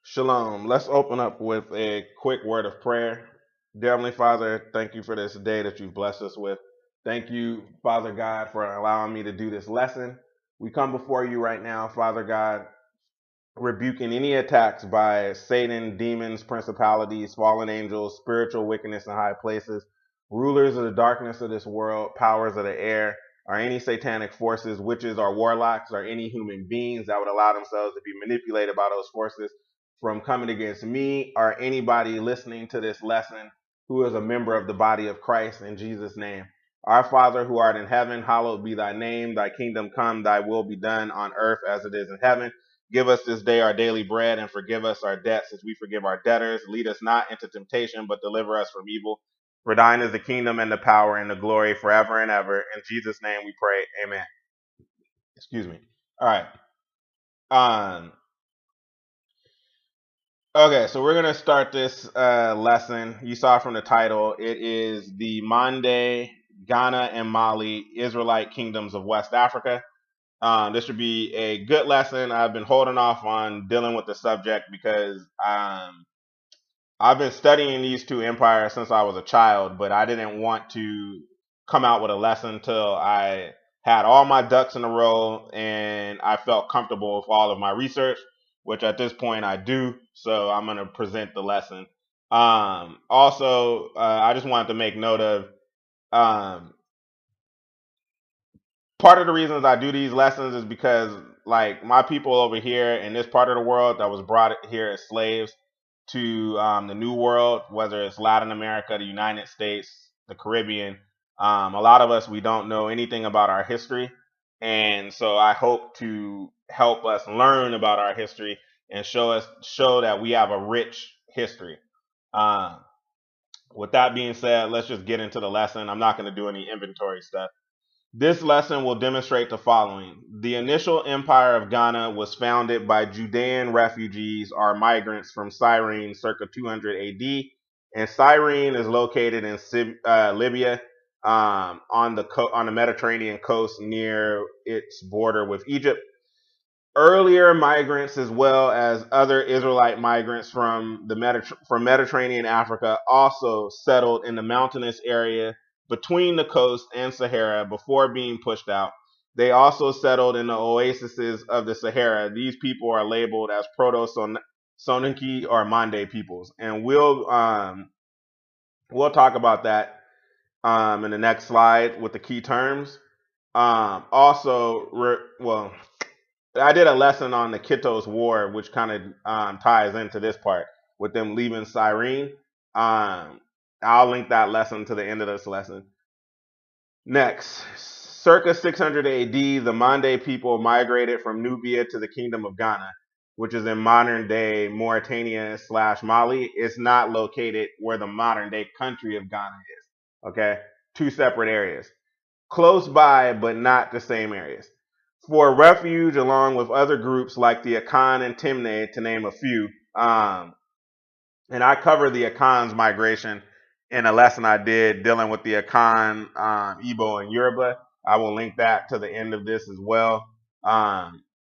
Shalom. Let's open up with a quick word of prayer. Dear Heavenly Father, thank you for this day that you've blessed us with. Thank you, Father God, for allowing me to do this lesson. We come before you right now, Father God, rebuking any attacks by Satan, demons, principalities, fallen angels, spiritual wickedness in high places, rulers of the darkness of this world, powers of the air, or any satanic forces, witches or warlocks, or any human beings that would allow themselves to be manipulated by those forces from coming against me or anybody listening to this lesson who is a member of the body of Christ, in Jesus' name. Our Father who art in heaven, hallowed be thy name. Thy kingdom come, thy will be done on earth as it is in heaven. Give us this day our daily bread, and forgive us our debts as we forgive our debtors. Lead us not into temptation, but deliver us from evil. For thine is the kingdom and the power and the glory forever and ever. In Jesus' name we pray. Amen. Excuse me. All right. Okay, so we're going to start this lesson. You saw from the title, it is the Mande, Ghana, and Mali Israelite kingdoms of West Africa. This should be a good lesson. I've been holding off on dealing with the subject because I've been studying these two empires since I was a child, but I didn't want to come out with a lesson until I had all my ducks in a row and I felt comfortable with all of my research, which at this point I do. So I'm going to present the lesson. Also, I just wanted to make note of part of the reasons I do these lessons is because, like, my people over here in this part of the world that was brought here as slaves to the New World, whether it's Latin America, the United States, the Caribbean, a lot of us, we don't know anything about our history. And so I hope to help us learn about our history and show that we have a rich history. With that being said, let's just get into the lesson. I'm not going to do any inventory stuff. This lesson will demonstrate the following. The initial empire of Ghana was founded by Judean refugees or migrants from Cyrene circa 200 AD, and Cyrene is located in Libya on the Mediterranean coast near its border with Egypt. Earlier migrants, as well as other Israelite migrants from Mediterranean Africa, also settled in the mountainous area between the coast and Sahara before being pushed out. They also settled in the oases of the Sahara. These people are labeled as Proto-Soninke or Mande peoples, and we'll talk about that in the next slide with the key terms. I did a lesson on the Kittos War, which kind of ties into this part with them leaving Cyrene. I'll link that lesson to the end of this lesson. Next, circa 600 AD, the Mande people migrated from Nubia to the Kingdom of Ghana, which is in modern-day Mauritania / Mali. It's not located where the modern-day country of Ghana is. Okay, two separate areas. Close by, but not the same areas. For refuge, along with other groups like the Akan and Temne, to name a few. And I covered the Akan's migration in a lesson I did dealing with the Akan, Igbo, and Yoruba. I will link that to the end of this as well.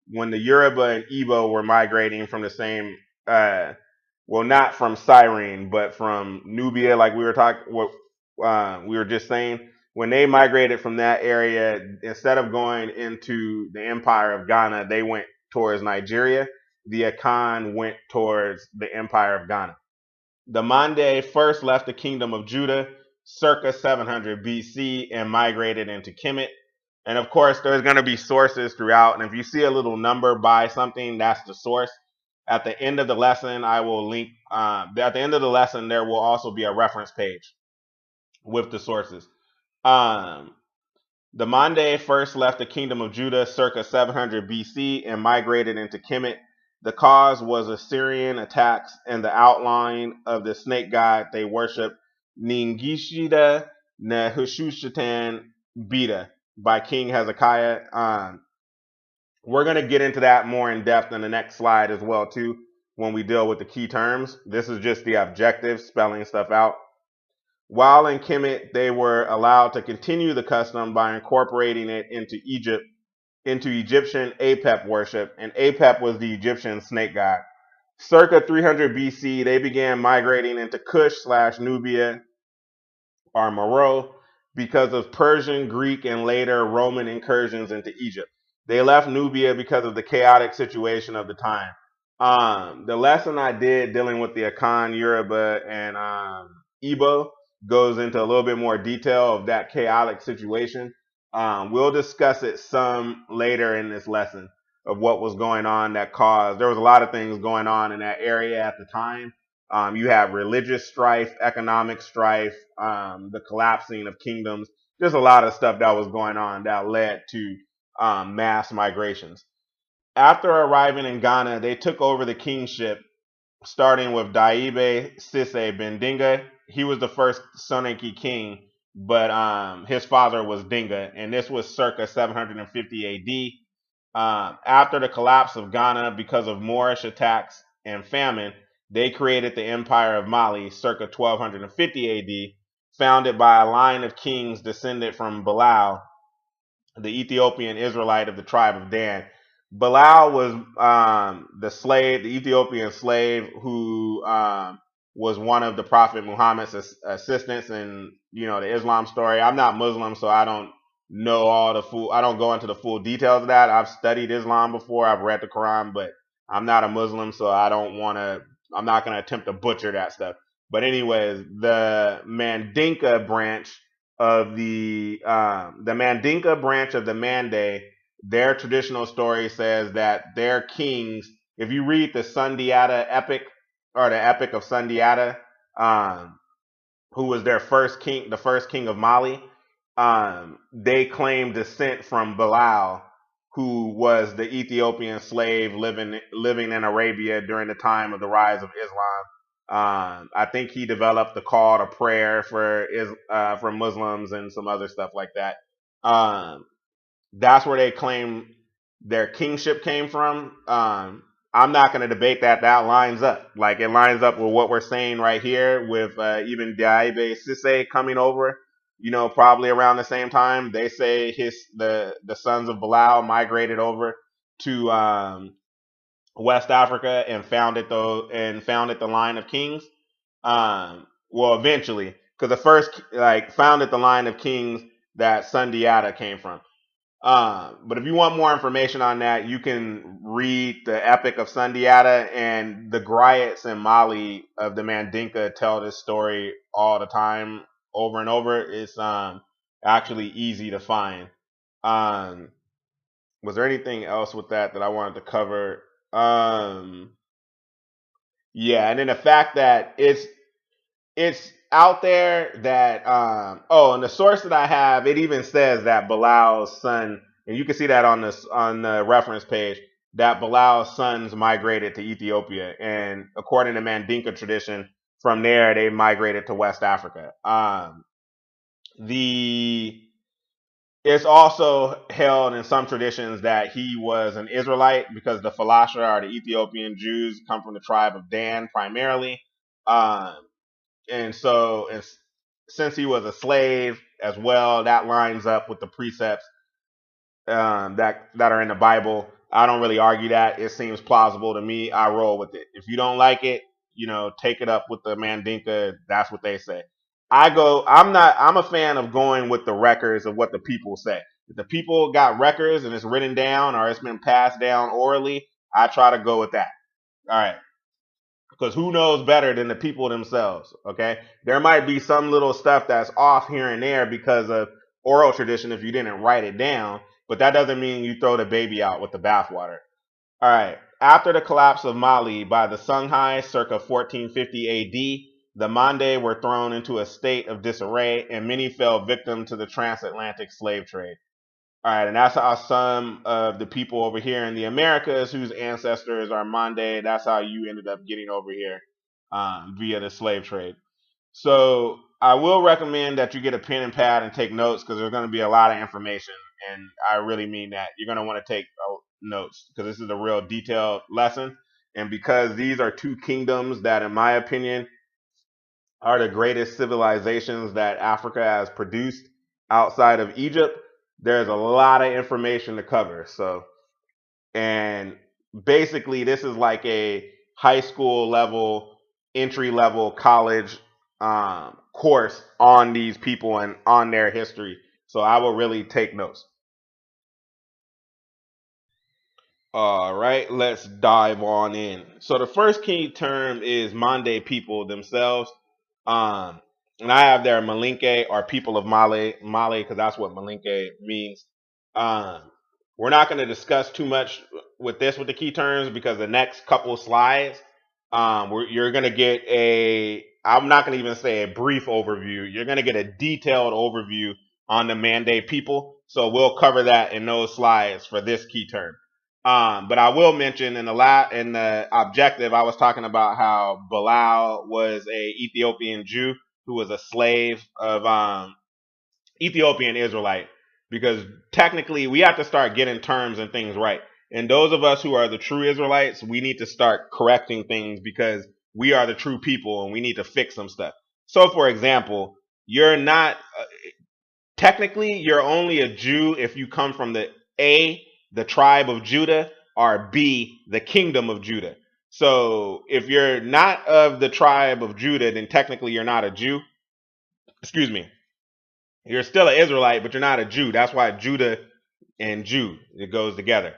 When the Yoruba and Igbo were migrating from the same, not from Cyrene, but from Nubia, like we were just saying. When they migrated from that area, instead of going into the empire of Ghana, they went towards Nigeria. The Akan went towards the empire of Ghana. The Mande first left the kingdom of Judah circa 700 BC and migrated into Kemet. And of course, there's going to be sources throughout. And if you see a little number by something, that's the source. At the end of the lesson, I will link. At the end of the lesson, there will also be a reference page with the sources. The Mande first left the kingdom of Judah circa 700 BC and migrated into Kemet. The cause was Assyrian attacks and the outlawing of the snake god they worshiped, Ningishzida, Nehushtan, Bida, by King Hezekiah. We're going to get into that more in depth in the next slide as well, too, when we deal with the key terms. This is just the objective, spelling stuff out. While in Kemet, they were allowed to continue the custom by incorporating it into Egyptian Apep worship, and Apep was the Egyptian snake god. Circa 300 BC, they began migrating into Kush/Nubia or Meroe because of Persian, Greek, and later Roman incursions into Egypt. They left Nubia because of the chaotic situation of the time. The lesson I did dealing with the Akan, Yoruba, and Igbo goes into a little bit more detail of that chaotic situation. We'll discuss it some later in this lesson of what was going on that caused. There was a lot of things going on in that area at the time. You have religious strife, economic strife, the collapsing of kingdoms. There's a lot of stuff that was going on that led to mass migrations. After arriving in Ghana, they took over the kingship, starting with Daibe Sise Bendinga. He was the first Soninke king, but his father was Dinga, and this was circa 750 AD. After the collapse of Ghana because of Moorish attacks and famine, they created the Empire of Mali, circa 1250 AD, founded by a line of kings descended from Bilal, the Ethiopian Israelite of the tribe of Dan. Bilal was the Ethiopian slave who was one of the Prophet Muhammad's assistants in the Islam story. I'm not Muslim, so I don't know I don't go into the full details of that. I've studied Islam before. I've read the Quran, but I'm not a Muslim, so I'm not going to attempt to butcher that stuff. But anyways, the Mandinka branch of the Mandinka branch of the Mande, their traditional story says that their kings, if you read the Sundiata epic, or the epic of Sundiata, who was their first king, the first king of Mali, they claim descent from Bilal, who was the Ethiopian slave living in Arabia during the time of the rise of Islam. I think he developed the call to prayer for Muslims and some other stuff like that. That's where they claim their kingship came from. I'm not going to debate that. That lines up. Like, it lines up with what we're saying right here with even Daibe Sise coming over, probably around the same time. They say the sons of Bilal migrated over to West Africa and founded the line of kings. Well, eventually, because the first founded the line of kings that Sundiata came from. But if you want more information on that, you can read the Epic of Sundiata, and the griots in Mali of the Mandinka tell this story all the time, over and over. It's actually easy to find. Was there anything else with that I wanted to cover? Yeah, and then the fact that it's out there that and the source that I have, it even says that Bilal's son, and you can see that on the reference page, that Bilal's sons migrated to Ethiopia, and according to Mandinka tradition, from there they migrated to West Africa. It's also held in some traditions that he was an Israelite, because the Falasha, or the Ethiopian Jews, come from the tribe of Dan primarily. And so, since he was a slave as well, that lines up with the precepts that are in the Bible. I don't really argue that. It seems plausible to me. I roll with it. If you don't like it, take it up with the Mandinka. That's what they say. I'm a fan of going with the records of what the people say. If the people got records and it's written down or it's been passed down orally, I try to go with that. All right. Because who knows better than the people themselves, okay? There might be some little stuff that's off here and there because of oral tradition if you didn't write it down, but that doesn't mean you throw the baby out with the bathwater. All right. After the collapse of Mali by the Songhai, circa 1450 AD, the Mande were thrown into a state of disarray, and many fell victim to the transatlantic slave trade. All right, and that's how some of the people over here in the Americas whose ancestors are Mande, that's how you ended up getting over here via the slave trade. So I will recommend that you get a pen and pad and take notes because there's going to be a lot of information, and I really mean that. You're going to want to take notes because this is a real detailed lesson, and because these are two kingdoms that, in my opinion, are the greatest civilizations that Africa has produced outside of Egypt, there's a lot of information to cover. So, and basically, this is like a high school level, entry level college course on these people and on their history. So, I will really take notes. All right, let's dive on in. So the first key term is Mande people themselves. Um, and I have their Malinke or people of Mali, because that's what Malinke means. Um, we're not going to discuss too much with the key terms because the next couple slides, you're going to get I'm not going to even say a brief overview. You're going to get a detailed overview on the Mande people. So we'll cover that in those slides for this key term. But I will mention in the objective, I was talking about how Bilal was a Ethiopian Jew who was a slave of Ethiopian Israelite, because technically we have to start getting terms and things right. And those of us who are the true Israelites, we need to start correcting things because we are the true people and we need to fix some stuff. So, for example, you're not technically you're only a Jew if you come from the tribe of Judah, or B, the kingdom of Judah. So if you're not of the tribe of Judah, then technically you're not a Jew. Excuse me. You're still an Israelite, but you're not a Jew. That's why Judah and Jew, it goes together.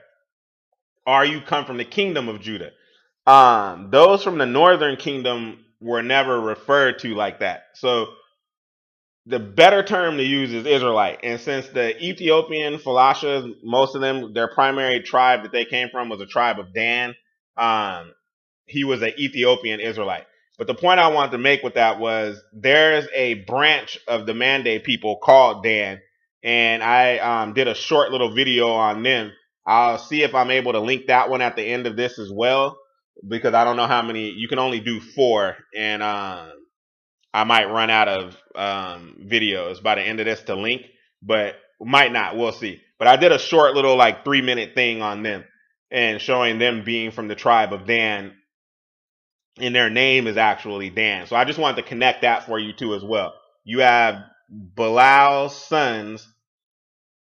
Or you come from the kingdom of Judah. Those from the northern kingdom were never referred to like that. So the better term to use is Israelite. And since the Ethiopian Falashas, most of them, their primary tribe that they came from was a tribe of Dan, he was an Ethiopian Israelite. But the point I wanted to make with that was there's a branch of the Mande people called Dan, and I did a short little video on them. I'll see if I'm able to link that one at the end of this as well, because I don't know how many, you can only do 4, and I might run out of videos by the end of this to link, but might not. We'll see. But I did a short little like 3-minute thing on them and showing them being from the tribe of Dan, and their name is actually Dan. So I just wanted to connect that for you too as well. You have Bilal's sons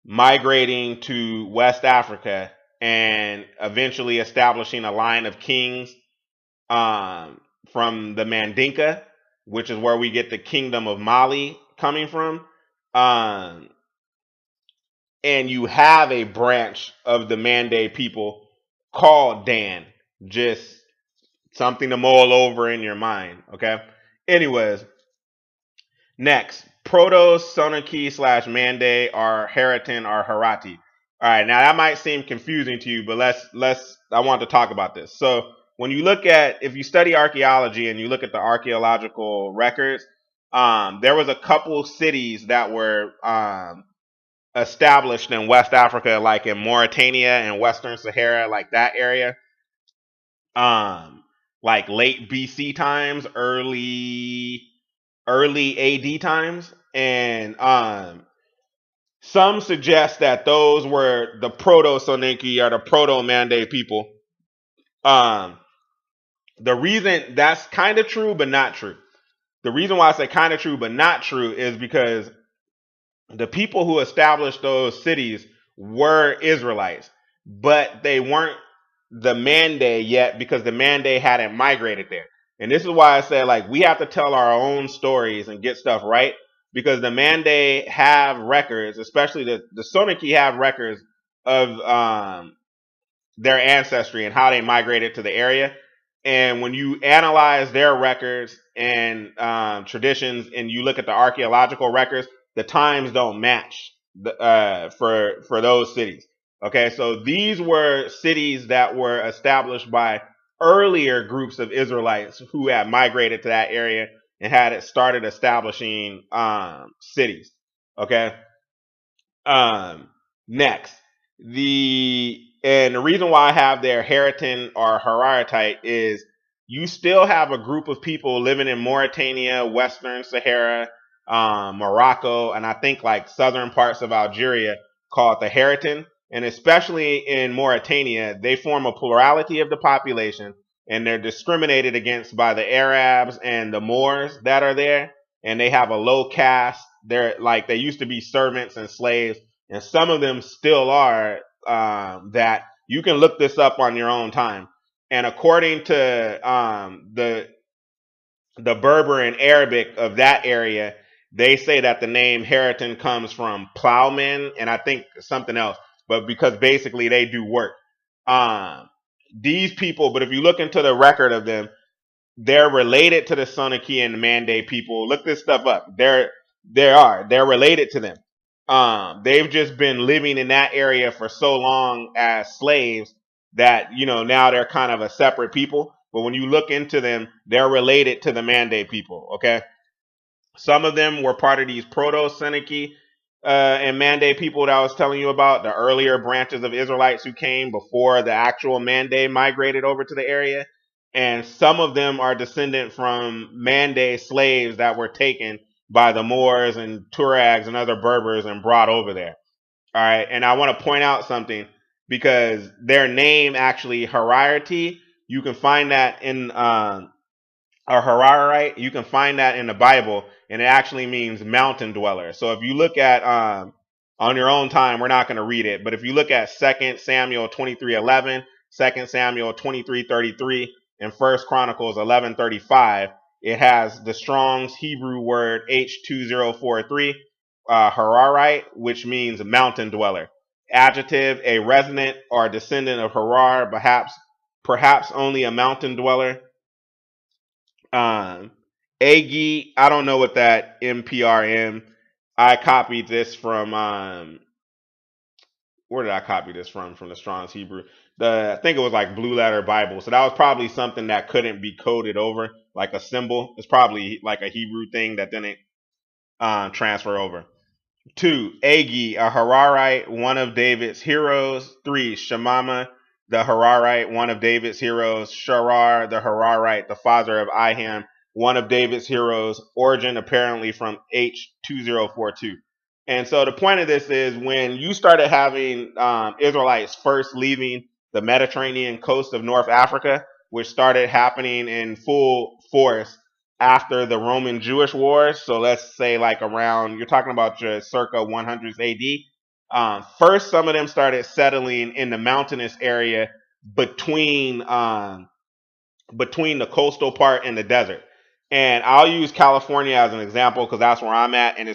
migrating to West Africa and eventually establishing a line of kings from the Mandinka, which is where we get the kingdom of Mali coming from. And you have a branch of the Mande people called Dan. Just something to mull over in your mind, okay? Anyways, next, Proto-Soninke / Mande or Haritan or Harati. All right, now that might seem confusing to you, but I want to talk about this. So when you look at, if you study archaeology and you look at the archaeological records, there was a couple cities that were established in West Africa, like in Mauritania and Western Sahara, like that area, like late BC times, early AD times, and some suggest that those were the Proto-Soninke or the Proto-Mande people. The reason that's kind of true but not true. The reason why I say kind of true but not true is because the people who established those cities were Israelites, but they weren't the Mande yet because the Mande hadn't migrated there. And this is why I say, like, we have to tell our own stories and get stuff right, because the Mande have records, especially the Soninke have records of their ancestry and how they migrated to the area. And when you analyze their records and traditions, and you look at the archaeological records, the times don't match for those cities. Okay, so these were cities that were established by earlier groups of Israelites who had migrated to that area and had started establishing cities. Okay, Next, the reason why I have their Heritan or Hararitite is you still have a group of people living in Mauritania, Western Sahara, Morocco, and I think like southern parts of Algeria called the Heritan. And especially in Mauritania, they form a plurality of the population, and they're discriminated against by the Arabs and the Moors that are there. And they have a low caste. They're like they used to be servants and slaves, and some of them still are. That you can look this up on your own time. And according to the Berber and Arabic of that area, they say that the name Heriton comes from plowmen and I think something else, but because basically they do work. Um, these people, but if you look into the record of them, they're related to the Soninke and the Mande people. Look this stuff up. They're related to them. They've just been living in that area for so long as slaves that now they're kind of a separate people. But when you look into them, they're related to the Mande people. Okay, some of them were part of these Proto-Soninke and Mande people that I was telling you about, the earlier branches of Israelites who came before the actual Mande migrated over to the area. And some of them are descendant from Mande slaves that were taken by the Moors and Tuaregs and other Berbers and brought over there. All right. And I want to point out something because their name actually, Hararity, you can find that in or Hararite, you can find that in the Bible, and it actually means mountain dweller. So if you look at on your own time, we're not going to read it, but if you look at 2 Samuel 23:11, 2 Samuel 23:33, and 1 Chronicles 11:35, it has the Strong's Hebrew word H2043, Hararite, which means mountain dweller. Adjective, a resident or descendant of Harar, perhaps only a mountain dweller. Agi, I don't know what that MPRM. I copied this from where did I copy this from? From the Strong's Hebrew. I think it was like Blue Letter Bible. So that was probably something that couldn't be coded over, like a symbol. It's probably like a Hebrew thing that didn't transfer over. 2. Agi, a Hararite, one of David's heroes. 3. Shemama, the Hararite, one of David's heroes. Sharar, the Hararite, the father of Iham, one of David's heroes. Origin apparently from H2042. And so the point of this is when you started having Israelites first leaving the Mediterranean coast of North Africa, which started happening in full force after the Roman Jewish Wars. So let's say like around, you're talking about your circa 100s AD. First, some of them started settling in the mountainous area between the coastal part and the desert. And I'll use California as an example because that's where I'm at, and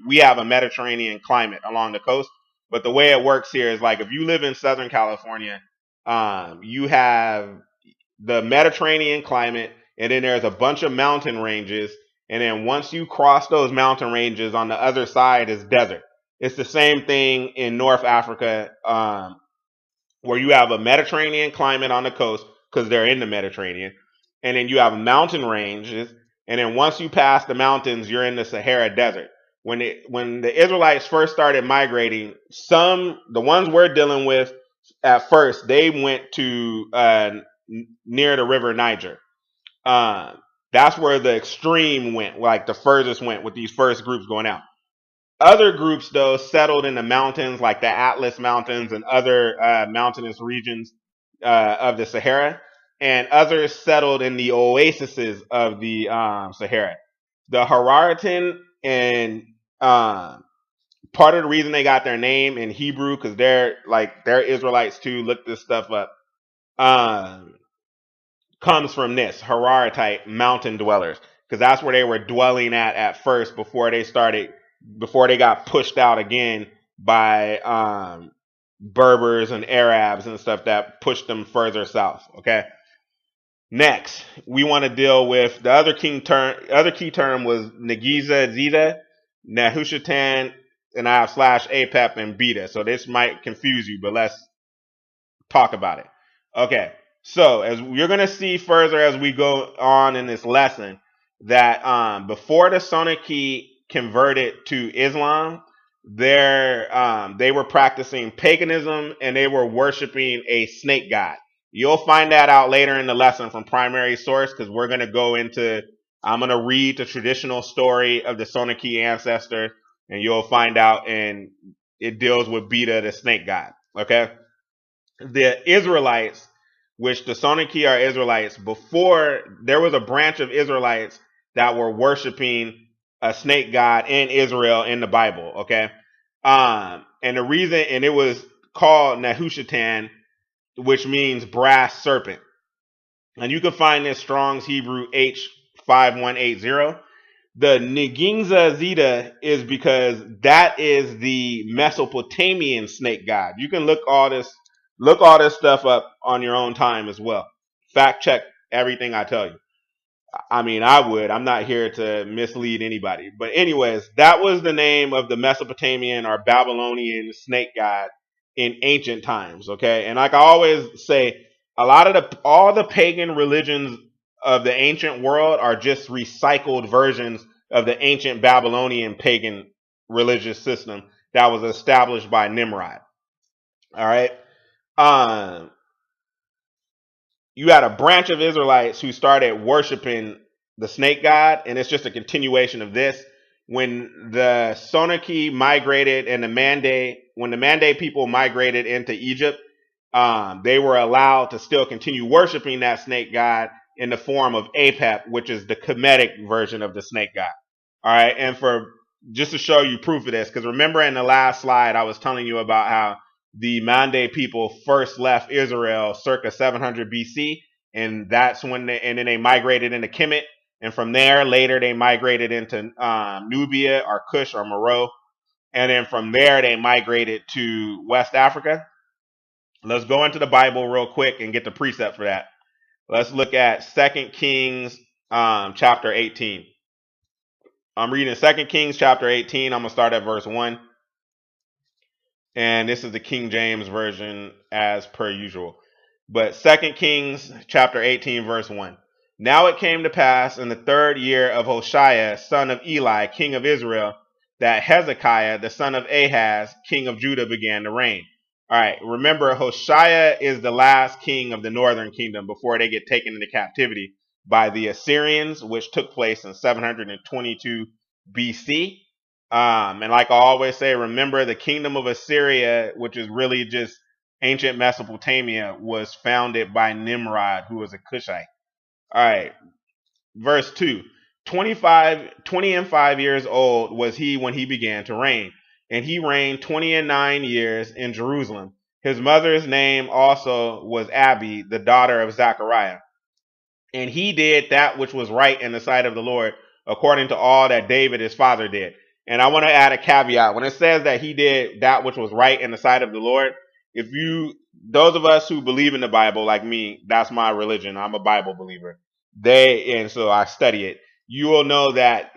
we have a Mediterranean climate along the coast. But the way it works here is like if you live in Southern California, you have the Mediterranean climate, and then there's a bunch of mountain ranges. And then once you cross those mountain ranges, on the other side is desert. It's the same thing in North Africa, where you have a Mediterranean climate on the coast because they're in the Mediterranean. And then you have mountain ranges. And then once you pass the mountains, you're in the Sahara Desert. When the Israelites first started migrating, the ones we're dealing with at first, they went to near the river Niger. That's where the extreme went, like the furthest went with these first groups going out. Other groups, though, settled in the mountains, like the Atlas Mountains and other mountainous regions of the Sahara, and others settled in the oases of the Sahara. The Hararitan and part of the reason they got their name in Hebrew, because they're Israelites too. Look this stuff up. Comes from this Hararitite mountain dwellers, because that's where they were dwelling at first before they got pushed out again by Berbers and Arabs and stuff that pushed them further south. Okay. Next, we want to deal with the other key term was Ningishzida, Nehushtan, and I have /Apep and Bida. So this might confuse you, but let's talk about it. Okay. So as you're going to see further as we go on in this lesson, that before the Soninke converted to Islam, they were practicing paganism and they were worshiping a snake god. You'll find that out later in the lesson from primary source because we're going to go into, I'm going to read the traditional story of the Soninke ancestor and you'll find out, and it deals with Bida, the snake god. Okay. The Israelites, which the Soninke are Israelites, before there was a branch of Israelites that were worshiping a snake god in Israel in the Bible. Okay. And the reason, and it was called Nehushtan, which means brass serpent. And you can find this Strong's Hebrew H5180. The Ningishzida is because that is the Mesopotamian snake god. You can look all this stuff up on your own time as well. Fact check everything I tell you. I mean, I would. I'm not here to mislead anybody. But anyways, that was the name of the Mesopotamian or Babylonian snake god in ancient times, okay? And like I always say, all the pagan religions of the ancient world are just recycled versions of the ancient Babylonian pagan religious system that was established by Nimrod. All right? You had a branch of Israelites who started worshiping the snake god, and it's just a continuation of this. When the Soninke migrated and when the Mande people migrated into Egypt, they were allowed to still continue worshiping that snake god in the form of Apep, which is the Kemetic version of the snake god. All right, and for just to show you proof of this, because remember in the last slide I was telling you about how the Mande people first left Israel circa 700 BC, and that's when and then they migrated into Kemet, and from there later they migrated into Nubia or Kush or Meroe, and then from there they migrated to West Africa. Let's go into the Bible real quick and get the precept for that. Let's look at 2 Kings chapter 18. I'm reading 2 Kings chapter 18. I'm going to start at verse 1. And this is the King James Version as per usual. But 2 Kings chapter 18, verse 1. Now it came to pass in the 3rd year of Hoshea, son of Eli, king of Israel, that Hezekiah, the son of Ahaz, king of Judah, began to reign. All right, remember, Hoshea is the last king of the northern kingdom before they get taken into captivity by the Assyrians, which took place in 722 BC. And like I always say, remember the kingdom of Assyria, which is really just ancient Mesopotamia, was founded by Nimrod, who was a Cushite. All right, verse 2. 20 and 5 years old was he when he began to reign, and he reigned 20 and 9 years in Jerusalem. His mother's name also was Abi, the daughter of Zechariah. And he did that which was right in the sight of the Lord, according to all that David his father did. And I want to add a caveat. When it says that he did that which was right in the sight of the Lord, those of us who believe in the Bible, like me, that's my religion. I'm a Bible believer. And so I study it. You will know that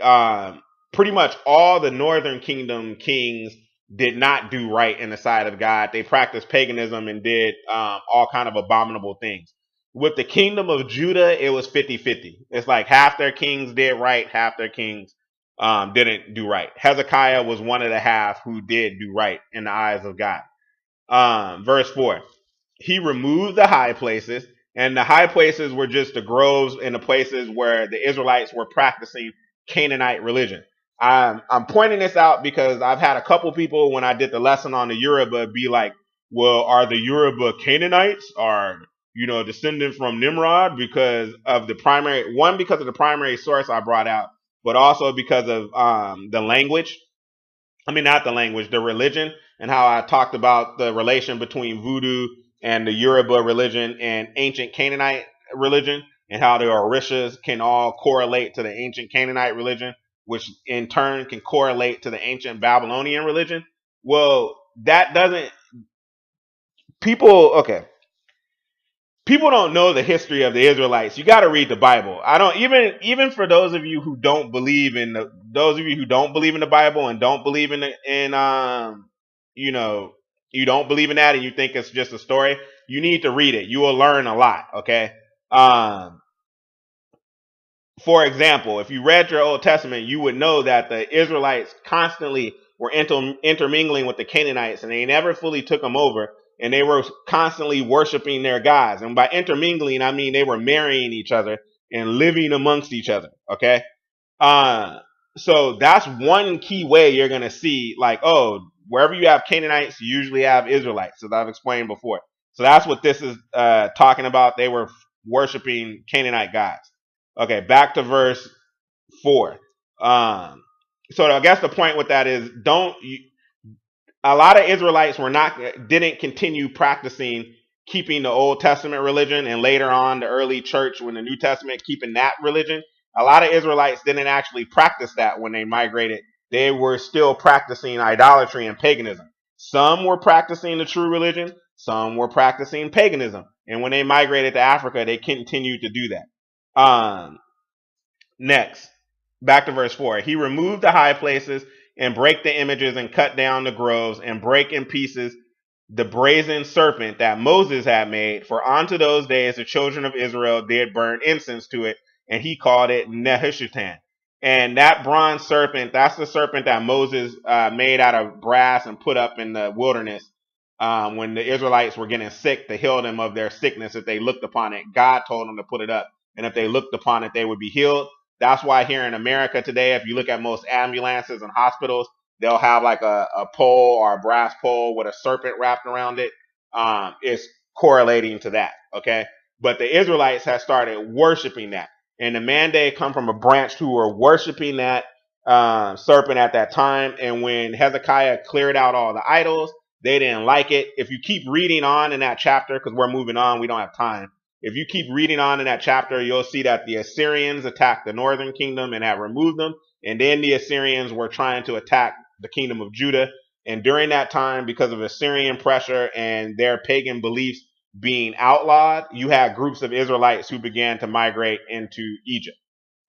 pretty much all the northern kingdom kings did not do right in the sight of God. They practiced paganism and did all kind of abominable things. With the kingdom of Judah, it was 50-50. It's like half their kings did right, half their kings didn't do right. Hezekiah was one of the half who did do right in the eyes of God. Verse 4. He removed the high places, and the high places were just the groves and the places where the Israelites were practicing Canaanite religion. I'm pointing this out because I've had a couple people when I did the lesson on the Yoruba be like, well, are the Yoruba Canaanites? Are descendant from Nimrod because of the primary source I brought out, but also because of the language. I mean, not the language, the religion, and how I talked about the relation between voodoo and the Yoruba religion and ancient Canaanite religion, and how the Orishas can all correlate to the ancient Canaanite religion, which in turn can correlate to the ancient Babylonian religion. Well, that doesn't people don't know the history of the Israelites. You got to read the Bible. I don't even for those of you who don't believe in the Bible and don't believe you don't believe in that and you think it's just a story. You need to read it. You will learn a lot. Okay. For example, if you read your Old Testament, you would know that the Israelites constantly were intermingling with the Canaanites, and they never fully took them over. And they were constantly worshiping their gods. And by intermingling, I mean they were marrying each other and living amongst each other. Okay. So that's one key way you're going to see, like, oh, wherever you have Canaanites, you usually have Israelites, as I've explained before. So that's what this is talking about. They were worshiping Canaanite gods. Okay, back to verse 4. So I guess the point with that is, a lot of Israelites didn't continue practicing keeping the Old Testament religion, and later on the early church, when the New Testament, keeping that religion. A lot of Israelites didn't actually practice that when they migrated. They were still practicing idolatry and paganism. Some were practicing the true religion, some were practicing paganism. And when they migrated to Africa, they continued to do that. Next, back to verse 4. He removed the high places and break the images and cut down the groves and break in pieces the brazen serpent that Moses had made. For unto those days the children of Israel did burn incense to it, and he called it Nehushtan. And that bronze serpent, that's the serpent that Moses made out of brass and put up in the wilderness when the Israelites were getting sick, to heal them of their sickness if they looked upon it. God told them to put it up, and if they looked upon it, they would be healed. That's why here in America today, if you look at most ambulances and hospitals, they'll have like a pole or a brass pole with a serpent wrapped around it. It's correlating to that, okay? But the Israelites had started worshiping that. And the Mande come from a branch who were worshiping that serpent at that time. And when Hezekiah cleared out all the idols, they didn't like it. If you keep reading on in that chapter, because we're moving on, we don't have time. If you keep reading on in that chapter, you'll see that the Assyrians attacked the northern kingdom and had removed them. And then the Assyrians were trying to attack the kingdom of Judah. And during that time, because of Assyrian pressure and their pagan beliefs being outlawed, you had groups of Israelites who began to migrate into Egypt.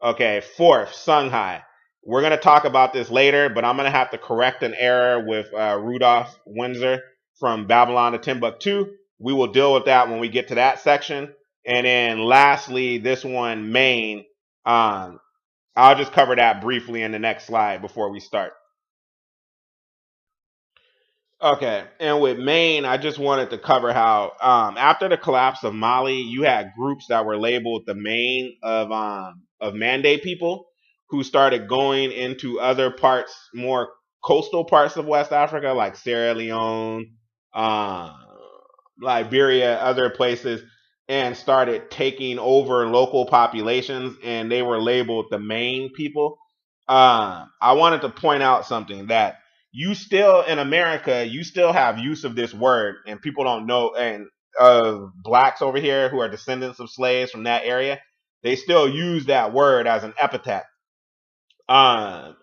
Okay, fourth, Songhai. We're going to talk about this later, but I'm going to have to correct an error with Rudolph Windsor from Babylon to Timbuktu. We will deal with that when we get to that section. And then lastly, this one, Maine. I'll just cover that briefly in the next slide before we start. Okay, and with Maine, I just wanted to cover how after the collapse of Mali, you had groups that were labeled the Maine of Mande people, who started going into other parts, more coastal parts of West Africa, like Sierra Leone, Liberia, other places, and started taking over local populations, and they were labeled the Maine people. I wanted to point out something, that you still, in America, you still have use of this word, and people don't know, and blacks over here who are descendants of slaves from that area, they still use that word as an epithet, and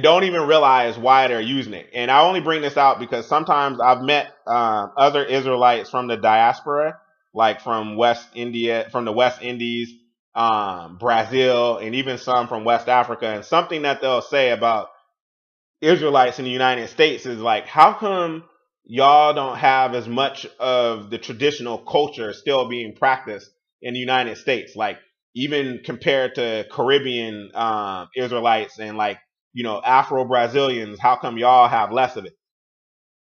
don't even realize why they're using it. And I only bring this out because sometimes I've met other Israelites from the diaspora, like from the West Indies, Brazil, and even some from West Africa, and something that they'll say about Israelites in the United States is like, how come y'all don't have as much of the traditional culture still being practiced in the United States? Like, even compared to Caribbean Israelites and, like, Afro-Brazilians, how come y'all have less of it?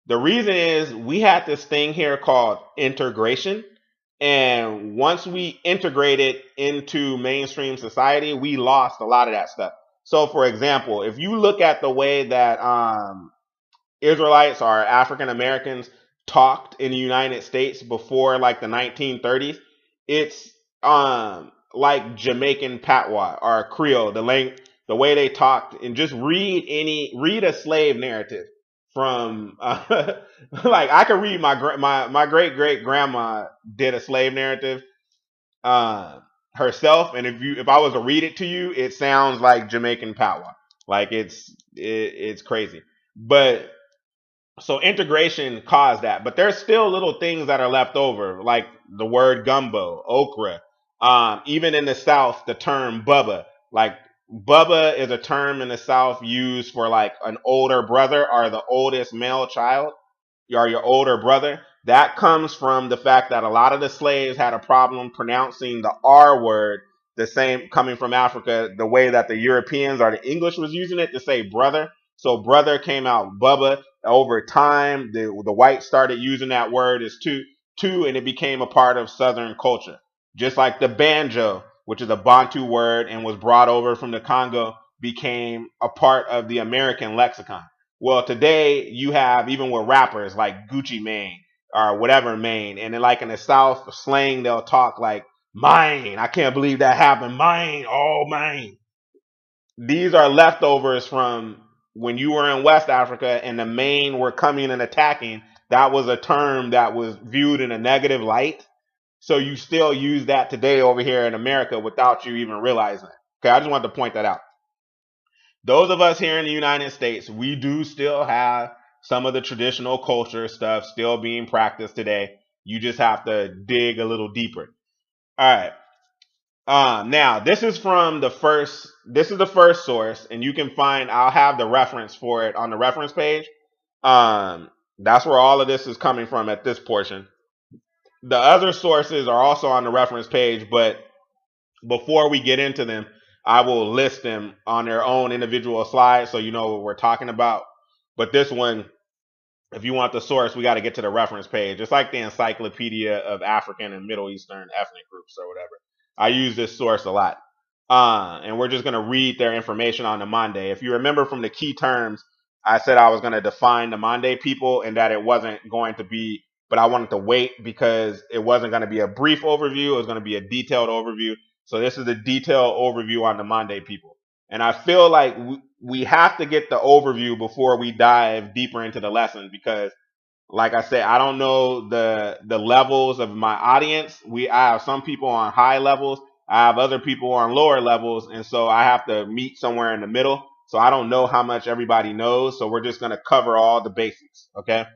The reason is we had this thing here called integration. And once we integrated into mainstream society, we lost a lot of that stuff. So, for example, if you look at the way that Israelites or African Americans talked in the United States before, like, the 1930s, it's like Jamaican patois or Creole, the way they talked. And just read a slave narrative from like, I could read my great great grandma did a slave narrative herself, and if I was to read it to you, it sounds like Jamaican patois. Like, it's crazy. But so integration caused that, but there's still little things that are left over, like the word gumbo, okra. Even in the South, the term bubba, like, bubba is a term in the South used for, like, an older brother or the oldest male child, or your older brother. That comes from the fact that a lot of the slaves had a problem pronouncing the R word the same, coming from Africa, the way that the Europeans or the English was using it to say brother. So brother came out Bubba. Over time, the whites started using that word as two, and it became a part of Southern culture. Just like the banjo, which is a Bantu word and was brought over from the Congo, became a part of the American lexicon. Well, today you have, even with rappers like Gucci Mane or whatever Mane, and then like in the South slang, they'll talk like mine. I can't believe that happened. Mine, oh mine. These are leftovers from when you were in West Africa and the Maine were coming and attacking. That was a term that was viewed in a negative light. So you still use that today over here in America without you even realizing it. Okay, I just wanted to point that out. Those of us here in the United States, we do still have some of the traditional culture stuff still being practiced today. You just have to dig a little deeper. All right. Now this is from the first. This is the first source, and you can find. I'll have the reference for it on the reference page. That's where all of this is coming from at this portion. The other sources are also on the reference page, but before we get into them, I will list them on their own individual slides so you know what we're talking about. But this one, if you want the source, we got to get to the reference page. It's like the Encyclopedia of African and Middle Eastern ethnic groups or whatever. I use this source a lot. And we're just going to read their information on the Mande. If you remember from the key terms, I said I was going to define the Mande people and that it wasn't going to be, but I wanted to wait because it wasn't going to be a brief overview. It was going to be a detailed overview. So this is a detailed overview on the Mande people. And I feel like we have to get the overview before we dive deeper into the lesson because, like I said, I don't know the levels of my audience. I have some people on high levels. I have other people on lower levels. And so I have to meet somewhere in the middle. So I don't know how much everybody knows. So we're just going to cover all the basics. Okay.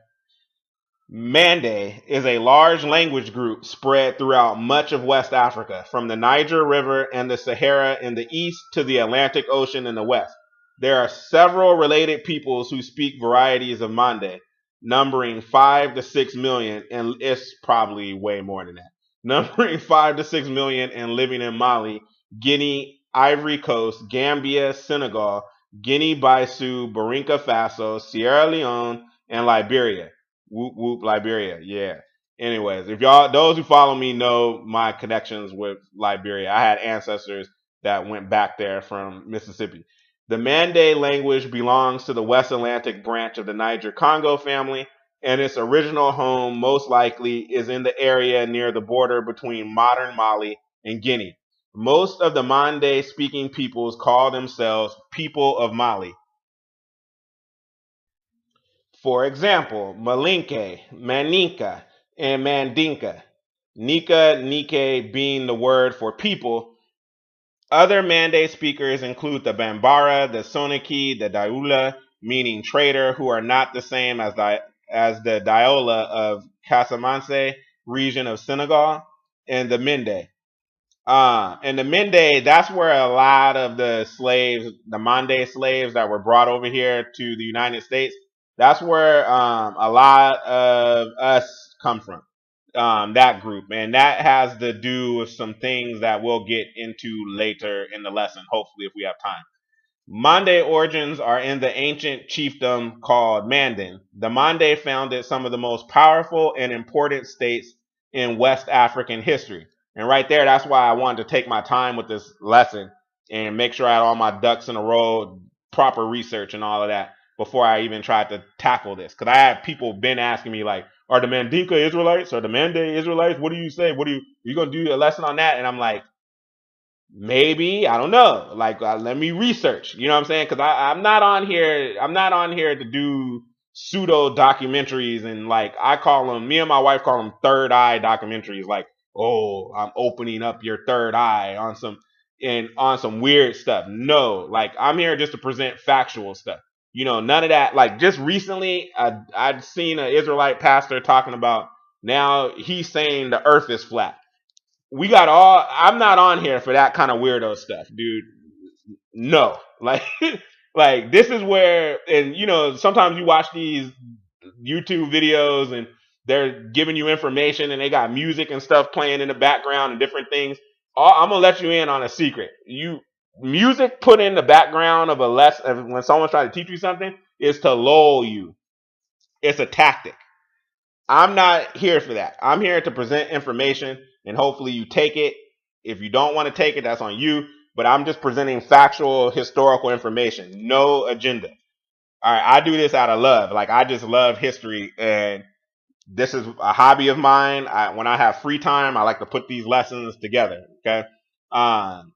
Mande is a large language group spread throughout much of West Africa, from the Niger River and the Sahara in the east to the Atlantic Ocean in the west. There are several related peoples who speak varieties of Mande, numbering 5 to 6 million, and it's probably way more than that. Numbering 5 to 6 million and living in Mali, Guinea, Ivory Coast, Gambia, Senegal, Guinea-Bissau, Burkina Faso, Sierra Leone, and Liberia. Whoop whoop Liberia, yeah. Anyways, if y'all, those who follow me know my connections with Liberia. I had ancestors that went back there from Mississippi. The Mande language belongs to the West Atlantic branch of the Niger-Congo family, and its original home most likely is in the area near the border between modern Mali and Guinea. Most of the Mande-speaking peoples call themselves People of Mali. For example, Malinke, Maninka, and Mandinka. Nika, Nike being the word for people. Other Mande speakers include the Bambara, the Soninke, the Daula, meaning trader, who are not the same as the Diola of Casamance region of Senegal, and the Mende. And the Mende, that's where a lot of the slaves, the Mande slaves that were brought over here to the United States, that's where a lot of us come from, that group. And that has to do with some things that we'll get into later in the lesson, hopefully, if we have time. Mande origins are in the ancient chiefdom called Mandan. The Mande founded some of the most powerful and important states in West African history. And right there, that's why I wanted to take my time with this lesson and make sure I had all my ducks in a row, proper research and all of that before I even tried to tackle this. Because I had people been asking me like, are the Mandinka Israelites? Are the Mande Israelites? What do you say? Are you going to do a lesson on that? And I'm like, maybe, I don't know. Like, let me research. You know what I'm saying? Because I'm not on here. I'm not on here to do pseudo documentaries and like I call them. Me and my wife call them third eye documentaries. Like, oh, I'm opening up your third eye on some weird stuff. No, like I'm here just to present factual stuff. You know, none of that. Like just recently, I'd seen an Israelite pastor talking about now he's saying the earth is flat. I'm not on here for that kind of weirdo stuff, dude. No. Like like this is where, and you know, sometimes you watch these YouTube videos and they're giving you information and they got music and stuff playing in the background and different things. I'm gonna let you in on a secret. Music put in the background of when someone's trying to teach you something, is to lull you. It's a tactic. I'm not here for that. I'm here to present information, and hopefully you take it. If you don't want to take it, that's on you. But I'm just presenting factual, historical information. No agenda. All right, I do this out of love. Like, I just love history, and this is a hobby of mine. When I have free time, I like to put these lessons together. Okay. Um,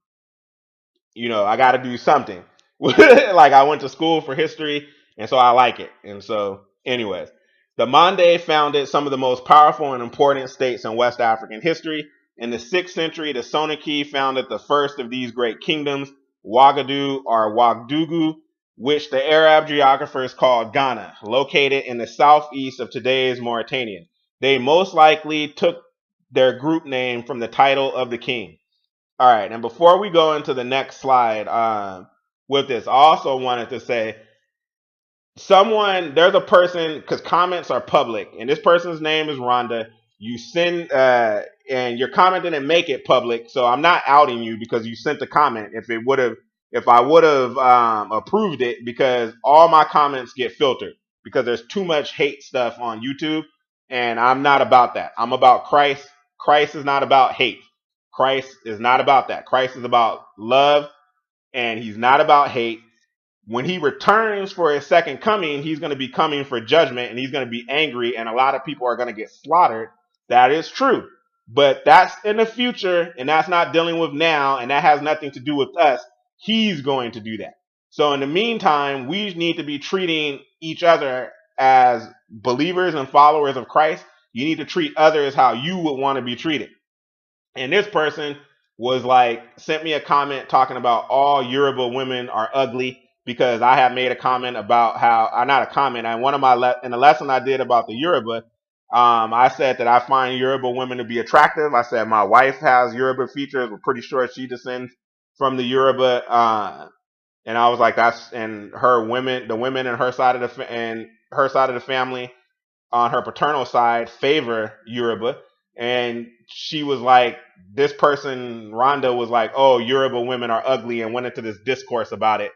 I got to do something. Like, I went to school for history, and so I like it. And so, anyways, the Mande founded some of the most powerful and important states in West African history. In the 6th century, the Soninke founded the first of these great kingdoms, Ouagadougou or Ouagadougou, which the Arab geographers called Ghana, located in the southeast of today's Mauritania. They most likely took their group name from the title of the king. All right, and before we go into the next slide with this, I also wanted to say there's a person, because comments are public, and this person's name is Rhonda. You send, and your comment didn't make it public, so I'm not outing you because you sent a comment. If I would have approved it, because all my comments get filtered because there's too much hate stuff on YouTube, and I'm not about that. I'm about Christ. Christ is not about hate. Christ is not about that. Christ is about love, and he's not about hate. When he returns for his second coming, he's going to be coming for judgment, and he's going to be angry, and a lot of people are going to get slaughtered. That is true. But that's in the future, and that's not dealing with now, and that has nothing to do with us. He's going to do that. So in the meantime, we need to be treating each other as believers and followers of Christ. You need to treat others how you would want to be treated. And this person sent me a comment talking about all Yoruba women are ugly, because I have made a comment about how, not a comment, and in the lesson I did about the Yoruba, I said that I find Yoruba women to be attractive. I said my wife has Yoruba features. We're pretty sure she descends from the Yoruba, and I was like, and the women in her side of the family on her paternal side favor Yoruba. And she was like, this person, Rhonda, was like, oh, Yoruba women are ugly, and went into this discourse about it.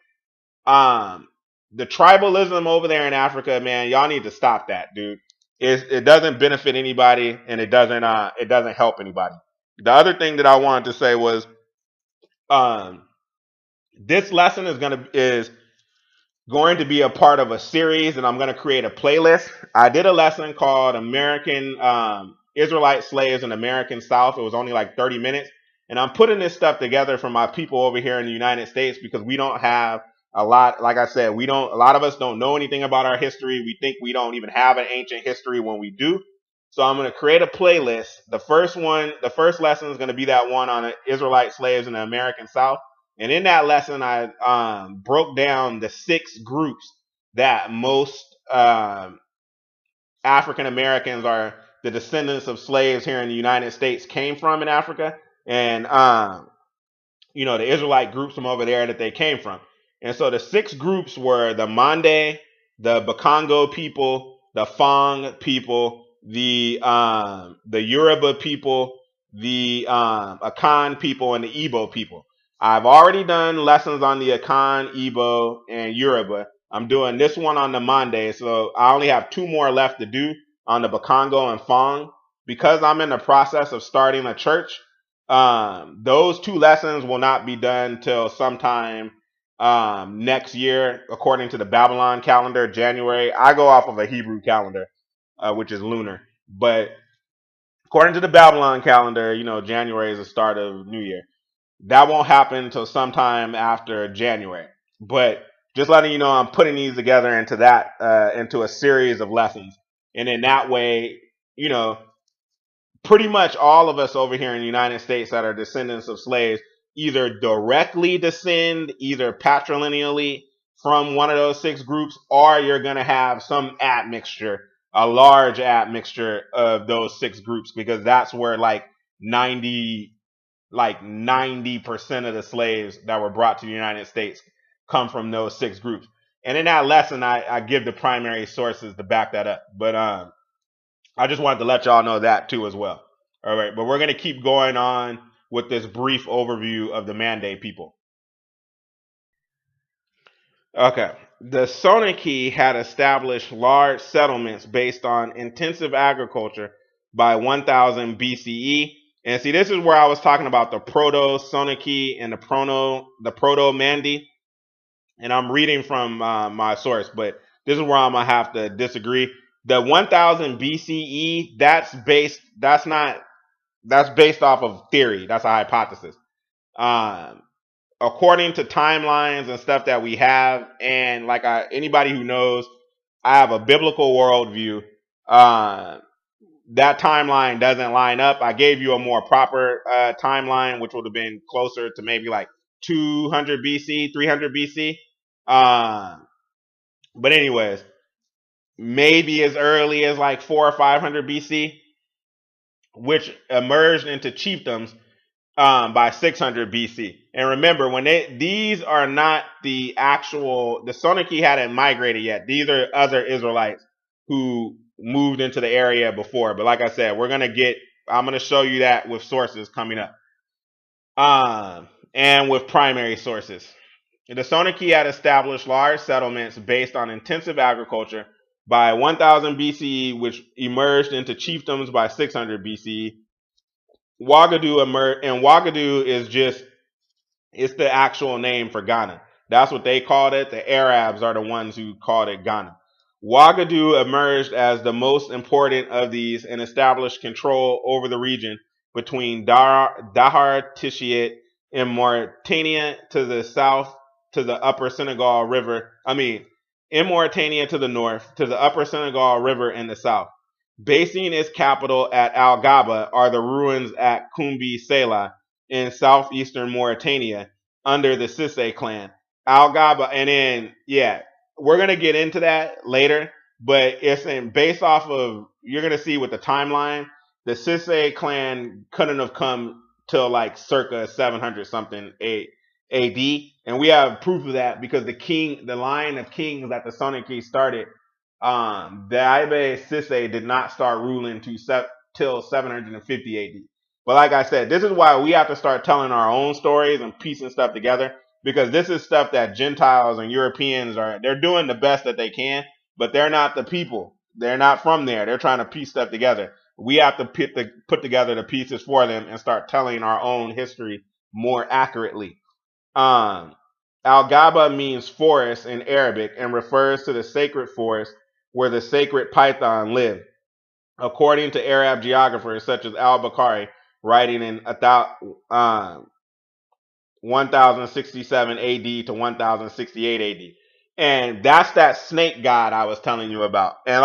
The tribalism over there in Africa, man, y'all need to stop that, dude. It doesn't benefit anybody, and it doesn't help anybody. The other thing that I wanted to say was, this lesson is going to be a part of a series, and I'm going to create a playlist. I did a lesson called American Israelite Slaves in American South. It was only like 30 minutes. And I'm putting this stuff together for my people over here in the United States, because we don't have a lot. Like I said, a lot of us don't know anything about our history. We think we don't even have an ancient history when we do. So I'm going to create a playlist. The first lesson is going to be that one on Israelite slaves in the American South. And in that lesson, I broke down the 6 groups that most African Americans are the descendants of slaves here in the United States came from in Africa. And, the Israelite groups from over there that they came from. And so the 6 groups were the Mande, the Bakongo people, the Fang people, the Yoruba people, the Akan people, and the Igbo people. I've already done lessons on the Akan, Igbo, and Yoruba. I'm doing this one on the Mande, so I only have 2 more left to do on the Bakongo and Fang. Because I'm in the process of starting a church, those 2 lessons will not be done till sometime next year, according to the Babylon calendar, January. I go off of a Hebrew calendar, which is lunar. But according to the Babylon calendar, January is the start of New Year. That won't happen until sometime after January. But just letting you know, I'm putting these together into a series of lessons. And in that way, pretty much all of us over here in the United States that are descendants of slaves either directly descend, either patrilineally, from one of those 6 groups, or you're going to have some admixture, a large admixture of those 6 groups, because that's where 90% of the slaves that were brought to the United States come from those 6 groups. And in that lesson, I give the primary sources to back that up. But I just wanted to let y'all know that too as well. All right, but we're going to keep going on with this brief overview of the Mande people. Okay, the Soninke had established large settlements based on intensive agriculture by 1000 BCE. And see, this is where I was talking about the Proto-Soninke and the Proto-Mande. And I'm reading from my source, but this is where I'm gonna have to disagree. The 1000 BCE, that's based off of theory. That's a hypothesis. According to timelines and stuff that we have, and like anybody who knows, I have a biblical worldview. That timeline doesn't line up. I gave you a more proper timeline, which would have been closer to maybe like 200 BC, 300 BC. But anyways, maybe as early as like 400 or 500 BC, which emerged into chiefdoms by 600 BC. And remember, when these are not the Soninke hadn't migrated yet. These are other Israelites who moved into the area before. But like I said, I'm going to show you that with sources coming up. And with primary sources. The Soninke had established large settlements based on intensive agriculture by 1000 BCE, which emerged into chiefdoms by 600 BCE. Ouagadougou it's the actual name for Ghana. That's what they called it. The Arabs are the ones who called it Ghana. Ouagadougou emerged as the most important of these and established control over the region between Dahar Tishiet in Mauritania to the south to the upper Senegal River. In Mauritania to the north to the upper Senegal River in the south. Basing its capital at Al Gaba are the ruins at Kumbi Sela in southeastern Mauritania under the Sisse clan. Al Gaba, and then, we're going to get into that later, but based off of, you're going to see with the timeline, the Sisse clan couldn't have come till like circa 700 something AD, and we have proof of that because the line of kings that the Soninke started, the Ibe Sisse did not start ruling till 750 AD. But like I said, this is why we have to start telling our own stories and piecing stuff together, because this is stuff that Gentiles and Europeans they're doing the best that they can, but they're not the people. They're not from there. They're trying to piece stuff together. We have to put together the pieces for them and start telling our own history more accurately. Al-Gaba means forest in Arabic and refers to the sacred forest where the sacred python lived. According to Arab geographers such as al-Bukhari, writing in 1067 AD to 1068 AD. And that's that snake god I was telling you about. And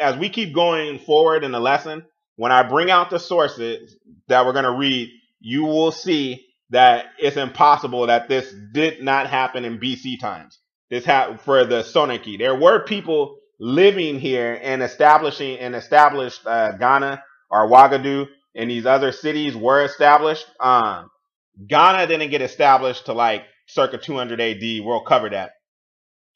as we keep going forward in the lesson, when I bring out the sources that we're going to read, you will see that it's impossible that this did not happen in BC times. This happened for the Soninke. There were people living here and established Ghana or Ouagadougou, and these other cities were established. Ghana didn't get established to like circa 200 AD. We'll cover that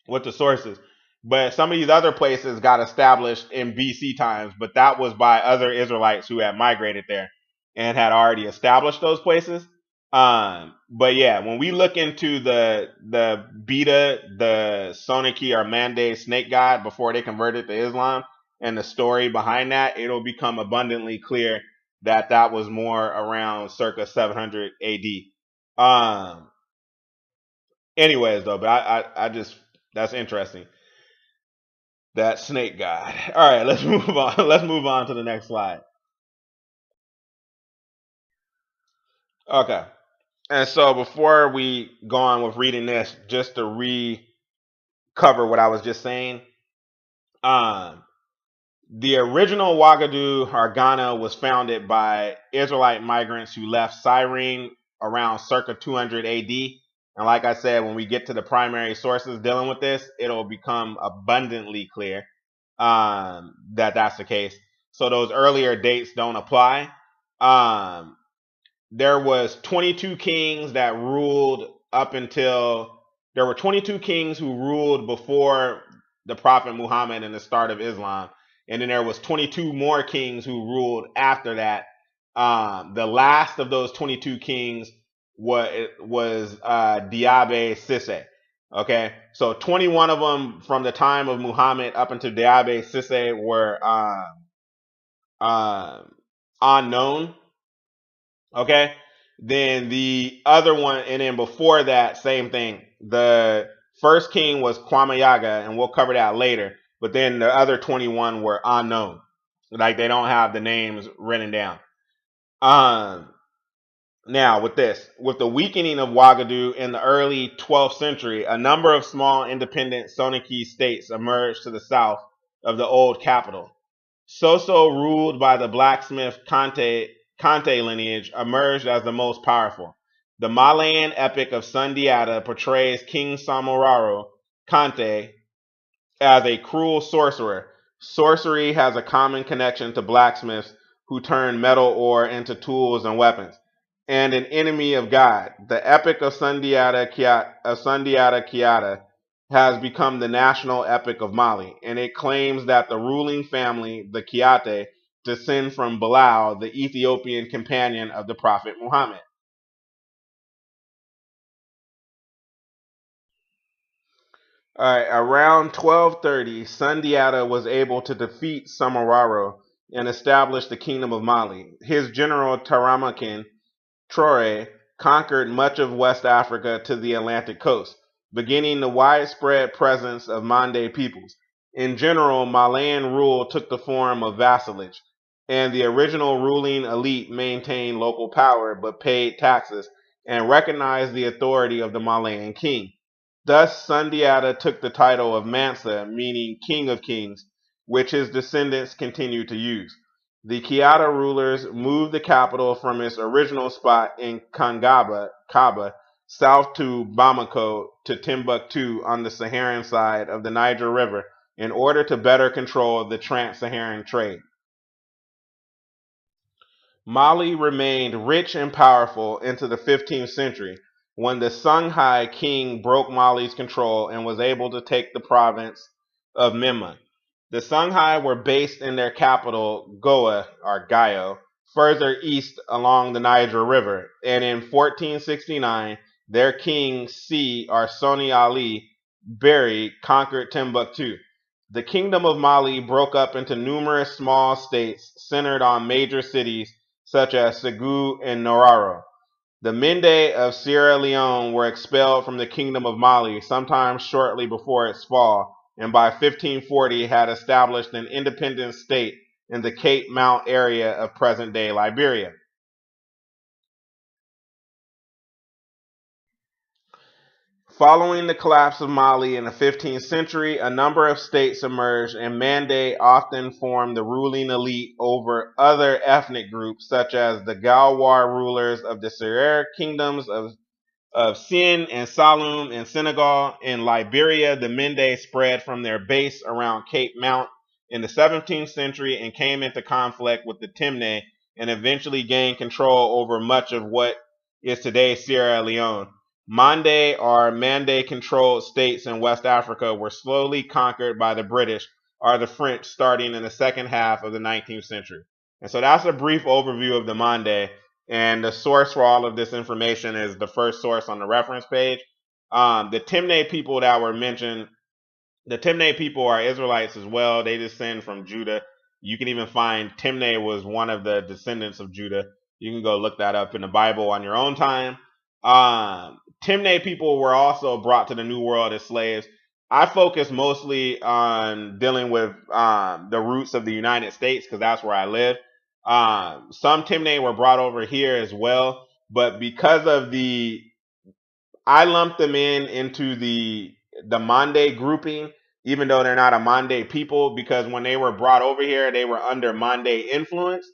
with the sources. But some of these other places got established in BC times, but that was by other Israelites who had migrated there and had already established those places. But yeah, when we look into the Bida, the Soninke or Mande snake god before they converted to Islam, and the story behind that, it'll become abundantly clear that was more around circa 700 AD. Anyways, though, but I just, that's interesting. That snake god. All right, let's move on. Let's move on to the next slide. Okay. And so before we go on with reading this, just to recover what I was just saying, the original Ouagadougou or Ghana was founded by Israelite migrants who left Cyrene around circa 200 AD. And like I said, when we get to the primary sources dealing with this, it'll become abundantly clear that that's the case. So those earlier dates don't apply. There was 22 kings that ruled there were 22 kings who ruled before the Prophet Muhammad and the start of Islam. And then there was 22 more kings who ruled after that. The last of those 22 kings was Diabe Sisse. Okay, so 21 of them from the time of Muhammad up until Diabe Sisse were unknown. Okay, then the other one, and then before that, same thing. The first king was Kwamayaga, and we'll cover that later. But then the other 21 were unknown, like they don't have the names written down. Um, Now, with the weakening of Ouagadougou in the early 12th century, a number of small independent Soninke states emerged to the south of the old capital. Soso, ruled by the blacksmith Kante lineage, emerged as the most powerful. The Malayan epic of Sundiata portrays King Samoraro Kante as a cruel sorcerer. Sorcery has a common connection to blacksmiths who turn metal ore into tools and weapons, and an enemy of God. The epic of Sundiata Keita has become the national epic of Mali, and it claims that the ruling family, the Keita, descend from Bilal, the Ethiopian companion of the Prophet Muhammad. All right, around 1230, Sundiata was able to defeat Samararo and establish the Kingdom of Mali. His general Taramakin Traore conquered much of West Africa to the Atlantic coast, beginning the widespread presence of Mande peoples. In general, Malayan rule took the form of vassalage, and the original ruling elite maintained local power but paid taxes and recognized the authority of the Malayan king. Thus, Sundiata took the title of Mansa, meaning King of Kings, which his descendants continued to use. The Keita rulers moved the capital from its original spot in Kaba, south to Bamako to Timbuktu on the Saharan side of the Niger River in order to better control the trans-Saharan trade. Mali remained rich and powerful into the 15th century when the Songhai king broke Mali's control and was able to take the province of Mema. The Songhai were based in their capital, Goa, or Gayo, further east along the Niger River, and in 1469, their king, Si, or Soni Ali Berry, conquered Timbuktu. The Kingdom of Mali broke up into numerous small states centered on major cities such as Ségou and Noraro. The Mende of Sierra Leone were expelled from the Kingdom of Mali sometime shortly before its fall, and by 1540 had established an independent state in the Cape Mount area of present-day Liberia. Following the collapse of Mali in the 15th century, a number of states emerged, and Mande often formed the ruling elite over other ethnic groups, such as the Galwar rulers of the Serer kingdoms of Sin and Saloum in Senegal. In Liberia, the Mende spread from their base around Cape Mount in the 17th century and came into conflict with the Temne and eventually gained control over much of what is today Sierra Leone. Mande or Mande controlled states in West Africa were slowly conquered by the British or the French starting in the second half of the 19th century. And so that's a brief overview of the Mande. And the source for all of this information is the first source on the reference page. The Temne people that were mentioned, the Temne people are Israelites as well. They descend from Judah. You can even find Temne was one of the descendants of Judah. You can go look that up in the Bible on your own time. Temne people were also brought to the New World as slaves. I focus mostly on dealing with the roots of the United States because that's where I live. Some Temne were brought over here as well, but because of I lumped them into the Mande grouping, even though they're not a Mande people, because when they were brought over here, they were under Mande influence,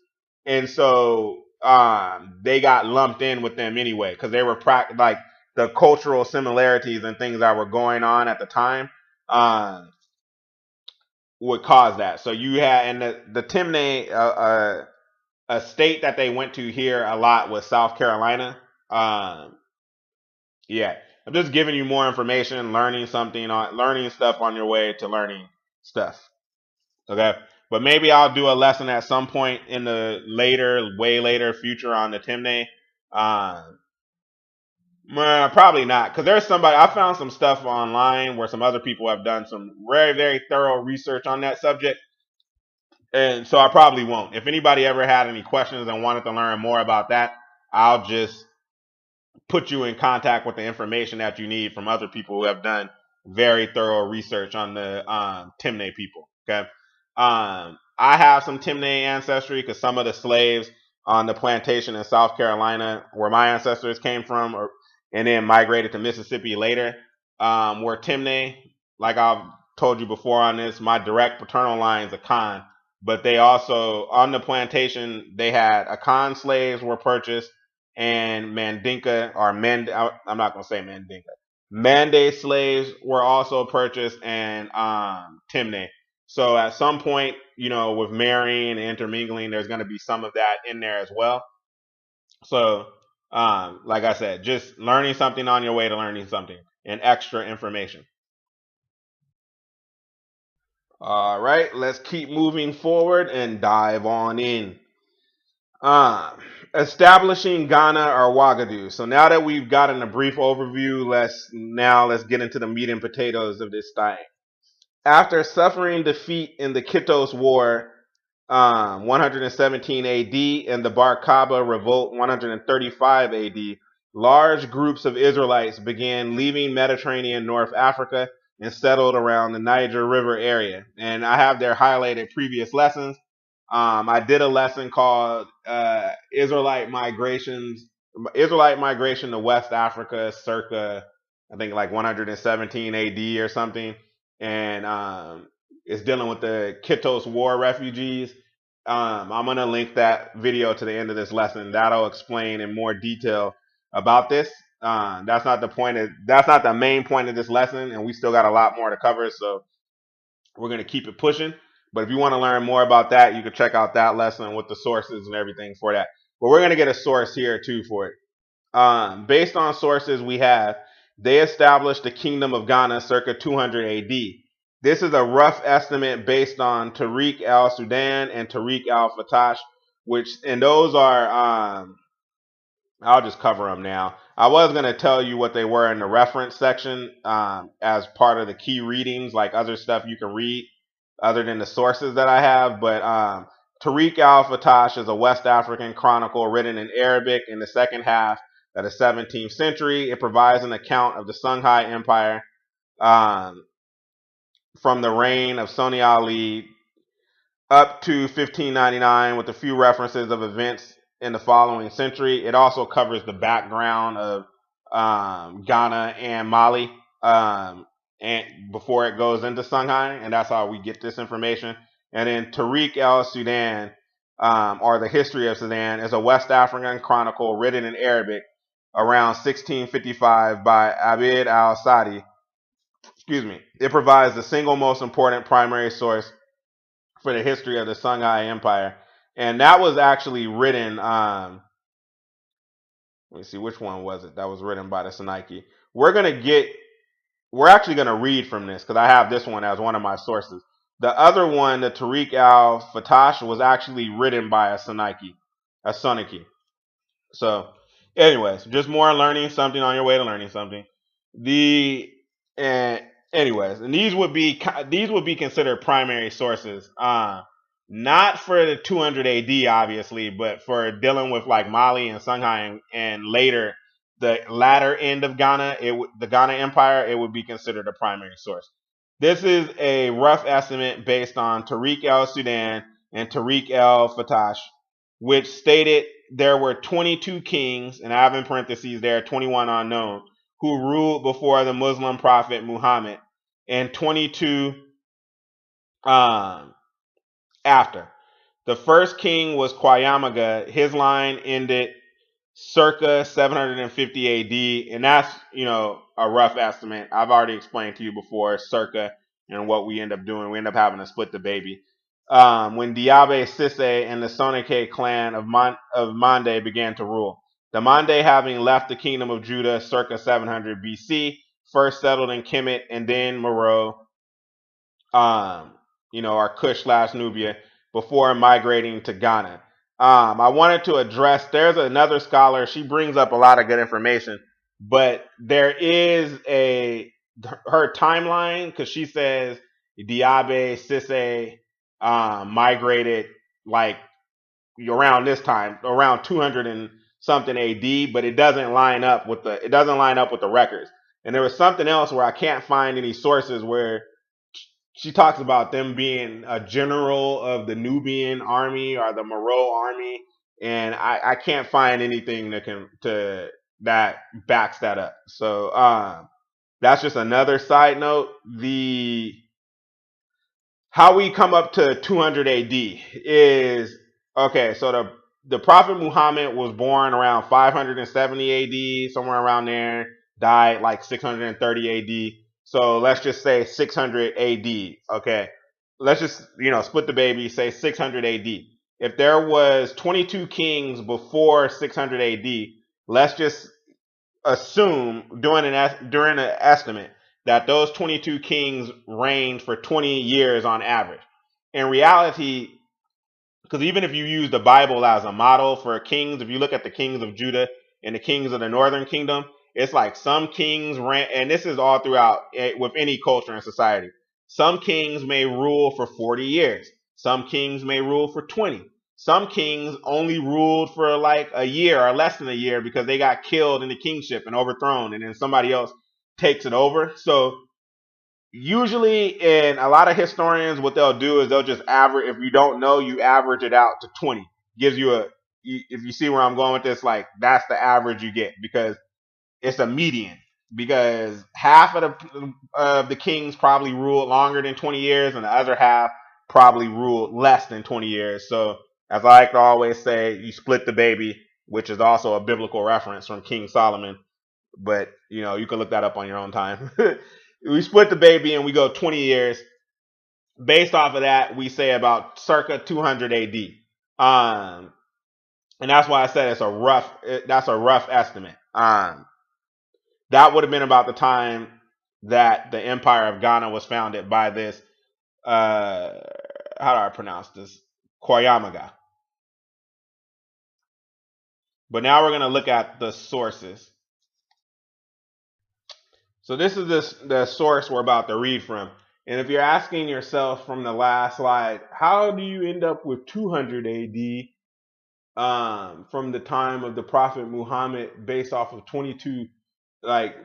and so they got lumped in with them anyway, because they were like the cultural similarities and things that were going on at the time would cause that. So you had and the Temne, a state that they went to here a lot was South Carolina. Yeah, I'm just giving you more information, learning stuff on your way to learning stuff. Okay, but maybe I'll do a lesson at some point in the way later future on the Temne. Uh, Probably not, because there's somebody. I found some stuff online where some other people have done some very, very thorough research on that subject, and so I probably won't. If anybody ever had any questions and wanted to learn more about that, I'll just put you in contact with the information that you need from other people who have done very thorough research on the Temne people. Okay, I have some Temne ancestry because some of the slaves on the plantation in South Carolina, where my ancestors came from, and then migrated to Mississippi later, were Temne. Like I've told you before on this, my direct paternal line is Akan, but they also on the plantation they had Akan slaves were purchased and Mandinka or Mand I'm not gonna say Mandinka. Mande slaves were also purchased and Temne. So at some point, with marrying and intermingling, there's gonna be some of that in there as well. So like I said, just learning something on your way to learning something and extra information. All right, let's keep moving forward and dive on in. Uh, Establishing Ghana or Ouagadougou. So now that we've gotten a brief overview, let's get into the meat and potatoes of this thing. After suffering defeat in the Kitos War, 117 AD, and the Bar Kaba Revolt, 135 AD, large groups of Israelites began leaving Mediterranean North Africa and settled around the Niger River area. And I have there highlighted previous lessons. I did a lesson called Israelite migration to West Africa, circa I think like 117 AD or something, and it's dealing with the Kitos War refugees. I'm gonna link that video to the end of this lesson. That'll explain in more detail about this. That's not the main point of this lesson, and we still got a lot more to cover. So we're gonna keep it pushing. But if you want to learn more about that, you can check out that lesson with the sources and everything for that. But we're going to get a source here too for it. Based on sources we have, they established the Kingdom of Ghana circa 200 AD. This is a rough estimate based on Tariq al-Sudan and Tariq al-Fatash, and those are I'll just cover them now. I was going to tell you what they were in the reference section as part of the key readings, like other stuff you can read other than the sources that I have. But Tariq al-Fatash is a West African chronicle written in Arabic in the second half of the 17th century. It provides an account of the Songhai Empire from the reign of Soni Ali up to 1599 with a few references of events in the following century. It also covers the background of Ghana and Mali and before it goes into Songhai, and that's how we get this information. And then Tariq al-Sudan, or the History of Sudan, is a West African chronicle written in Arabic around 1655 by Abid al-Sadi. Excuse me. It provides the single most important primary source for the history of the Songhai Empire. And that was actually written, let me see, which one was it that was written by the Soninke? We're actually going to read from this because I have this one as one of my sources. The other one, the Tariq al-Fatash, was actually written by a Soninke. So, anyways, just more learning something on your way to learning something. And these would be considered primary sources. Not for the 200 AD, obviously, but for dealing with like Mali and Songhai and later the latter end of Ghana, the Ghana Empire, it would be considered a primary source. This is a rough estimate based on Tariq al-Sudan and Tariq al-Fatash, which stated there were 22 kings, and I have in parentheses there 21 unknown, who ruled before the Muslim prophet Muhammad, and 22 after. The first king was Quyamaga. His line ended circa 750 AD, and that's, a rough estimate. I've already explained to you before circa and what we end up doing. We end up having to split the baby. When Diabe Sisse and the Soninke clan of Mande began to rule. The Mande, having left the kingdom of Judah circa 700 BC, first settled in Kemet and then Meroe, our Kush/Nubia, before migrating to Ghana. I wanted to address, there's another scholar, she brings up a lot of good information. but there is her timeline, because she says Diabe Sisse migrated like around this time, around 200 and something AD, but it doesn't line up with the records. And there was something else where I can't find any sources where she talks about them being a general of the Nubian army or the Meroe army, and I can't find anything that backs that up. So that's just another side note. The How we come up to 200 AD is okay. So the Prophet Muhammad was born around 570 AD, somewhere around there. Died like 630 AD. So let's just say 600 AD. Okay, let's just split the baby. Say 600 AD. If there was 22 kings before 600 AD, let's just assume during an estimate that those 22 kings reigned for 20 years on average. In reality, because even if you use the Bible as a model for kings, if you look at the kings of Judah and the kings of the northern kingdom, it's like some kings ran, and this is all throughout with any culture and society. Some kings may rule for 40 years. Some kings may rule for 20. Some kings only ruled for like a year or less than a year because they got killed in the kingship and overthrown, and then somebody else takes it over. So usually in a lot of historians, what they'll do is they'll just average. If you don't know, you average it out to 20. Gives you if you see where I'm going with this, like that's the average you get, because it's a median, because half of the kings probably ruled longer than 20 years and the other half probably ruled less than 20 years. So as I like to always say, you split the baby, which is also a biblical reference from King Solomon, but you can look that up on your own time. We split the baby and we go 20 years. Based off of that, we say about circa 200 AD. And that's why I said that's a rough estimate. That would have been about the time that the Empire of Ghana was founded by this, how do I pronounce this? Koyamaga. But now we're going to look at the sources. So this is the source we're about to read from. And if you're asking yourself from the last slide, how do you end up with 200 AD from the time of the Prophet Muhammad, based off of 22, like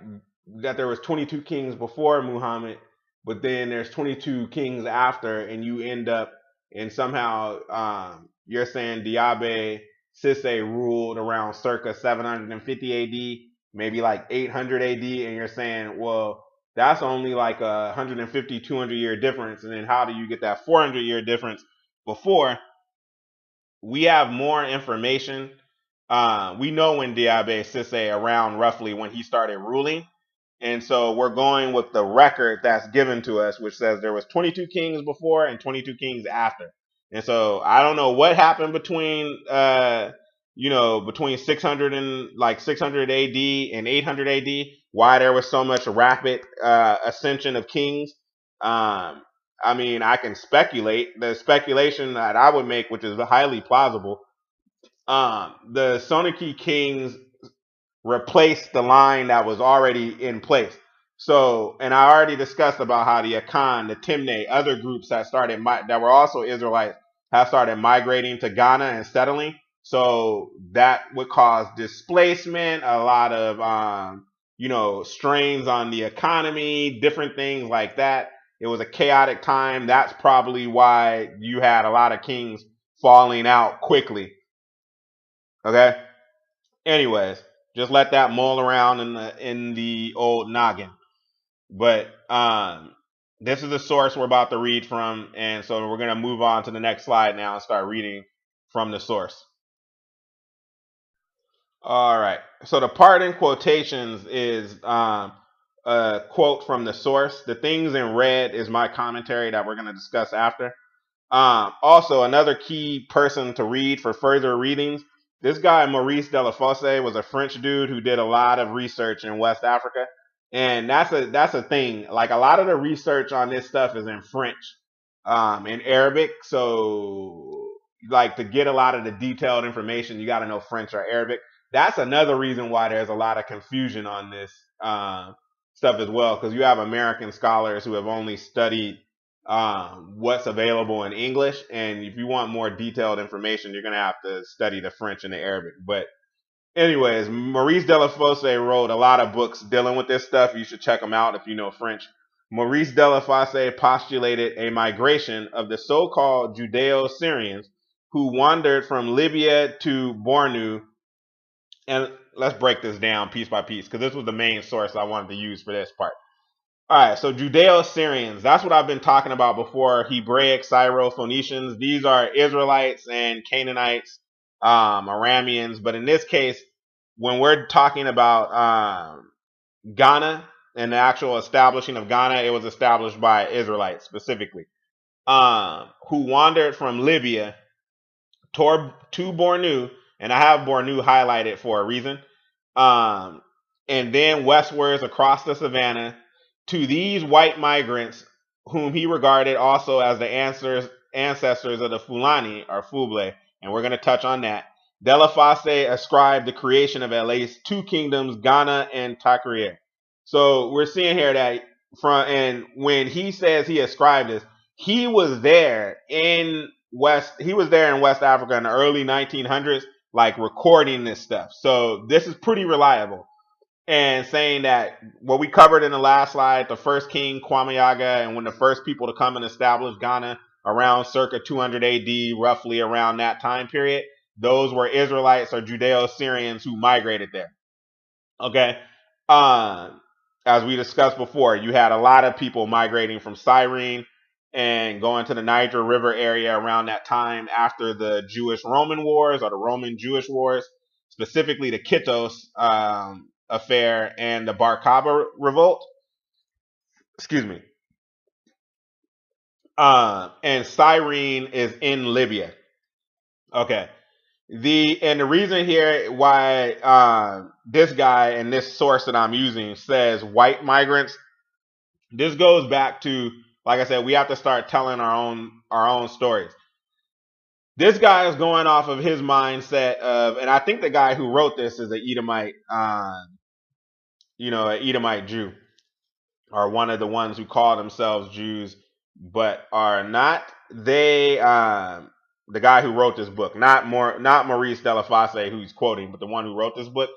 that there was 22 kings before Muhammad, but then there's 22 kings after, and you end up, and somehow you're saying Diabe Sisse ruled around circa 750 AD, maybe like 800 AD, and you're saying, well, that's only like a 150, 200 year difference, and then how do you get that 400 year difference before? We have more information. We know when Diabe Sisse around roughly when he started ruling. And so we're going with the record that's given to us, which says there was 22 kings before and 22 kings after. And so I don't know what happened between, between 600 and like 600 AD and 800 AD, why there was so much rapid ascension of kings. I mean, I can speculate. The speculation that I would make, which is highly plausible, the Soninke kings replaced the line that was already in place. So, and I already discussed about how the Akan, the Temne, other groups that were also Israelites have started migrating to Ghana and settling. So that would cause displacement, a lot of strains on the economy, different things like that. It was a chaotic time. That's probably why you had a lot of kings falling out quickly. Okay. Anyways, just let that mull around in the old noggin. But this is the source we're about to read from, and so we're gonna move on to the next slide now and start reading from the source. All right. So the part in quotations is a quote from the source. The things in red is my commentary that we're gonna discuss after. Also, another key person to read for further readings. This guy, Maurice Delafosse, was a French dude who did a lot of research in West Africa. And that's a thing. Like a lot of the research on this stuff is in French, in Arabic. So like to get a lot of the detailed information, you got to know French or Arabic. that's another reason why there's a lot of confusion on this stuff as well, because you have American scholars who have only studied what's available in English, and if you want more detailed information, you're going to have to study the French and the Arabic. But anyways, Maurice Delafosse wrote a lot of books dealing with this stuff. You should check them out if you know French. Maurice Delafosse postulated a migration of the so-called Judeo-Syrians who wandered from Libya to Bornu. And let's break this down piece by piece, because this was the main source I wanted to use for this part. All right, so Judeo-Syrians, that's what I've been talking about before. Hebraic, Syro-Phoenicians, these are Israelites and Canaanites, Arameans. But in this case, when we're talking about Ghana and the actual establishing of Ghana, it was established by Israelites specifically, who wandered from Libya to Bornu, and I have Bornu highlighted for a reason, and then westwards across the savannah to these white migrants, whom he regarded also as the ancestors of the Fulani or Fuble, and we're going to touch on that. Delafosse ascribed the creation of at least two kingdoms, Ghana and Takrir. So we're seeing here that and when he says he ascribed this, he was there in West Africa in the early 1900s, like recording this stuff. So this is pretty reliable. And saying that what we covered in the last slide, the first king, Kwame, and when the first people to come and establish Ghana around circa 200 AD, roughly around that time period, those were Israelites or Judeo-Syrians who migrated there. Okay. As we discussed before, you had a lot of people migrating from Cyrene and going to the Niger River area around that time after the Jewish-Roman Wars or the Roman-Jewish Wars, specifically the Kittos affair and the Bar Kaba revolt. Excuse me. And Cyrene is in Libya. Okay. The reason here why this guy and this source that I'm using says white migrants, this goes back to, like I said, we have to start telling our own stories. This guy is going off of his mindset of, and I think the guy who wrote this is an Edomite, an Edomite Jew, or one of the ones who call themselves Jews but are not. They the guy who wrote this book, not Maurice Delafosse, who he's quoting, but the one who wrote this book,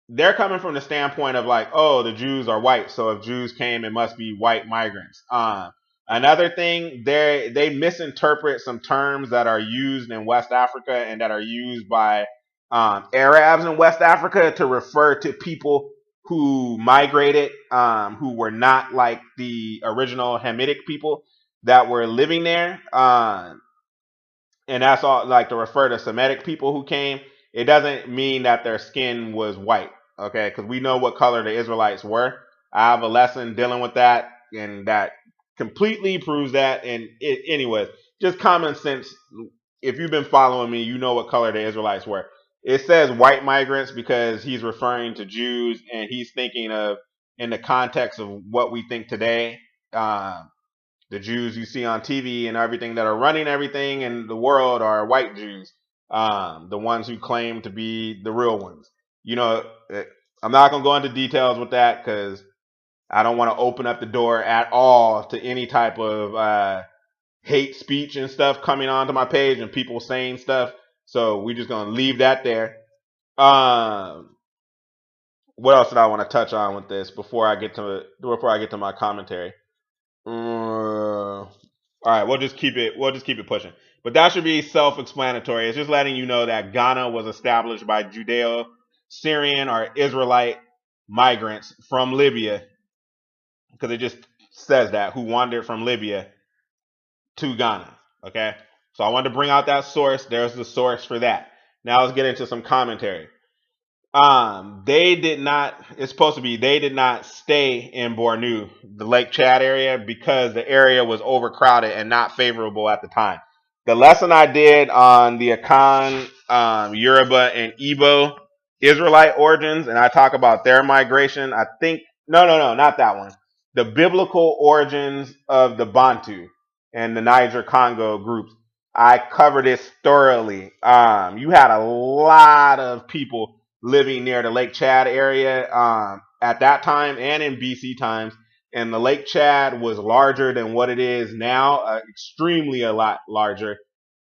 they're coming from the standpoint of like, oh, the Jews are white, so if Jews came, it must be white migrants. Another thing, they misinterpret some terms that are used in West Africa and that are used by Arabs in West Africa to refer to people who migrated, who were not like the original Hamitic people that were living there. And that's all, like, to refer to Semitic people who came. It doesn't mean that their skin was white, okay? Because we know what color the Israelites were. I have a lesson dealing with that, and that completely proves that. And anyways, just common sense. If you've been following me, you know what color the Israelites were. It says white migrants because he's referring to Jews, and he's thinking of, in the context of what we think today, the Jews you see on TV and everything that are running everything in the world are white Jews, the ones who claim to be the real ones. I'm not going to go into details with that because I don't want to open up the door at all to any type of hate speech and stuff coming onto my page and people saying stuff. So we're just going to leave that there. What else did I want to touch on with this before I get to my commentary? All right, we'll just keep it pushing. But that should be self-explanatory. It's just letting you know that Ghana was established by Judeo-Syrian or Israelite migrants from Libya, because it just says that, who wandered from Libya to Ghana. Okay, so I wanted to bring out that source. There's the source for that. Now let's get into some commentary. They did not stay in Bornu, the Lake Chad area, because the area was overcrowded and not favorable at the time. The lesson I did on the Akan, Yoruba, and Igbo Israelite origins, and I talk about their migration. I think, no, not that one. The biblical origins of the Bantu and the Niger Congo groups. I covered this thoroughly. You had a lot of people living near the Lake Chad area at that time and in BC times. And the Lake Chad was larger than what it is now, extremely a lot larger.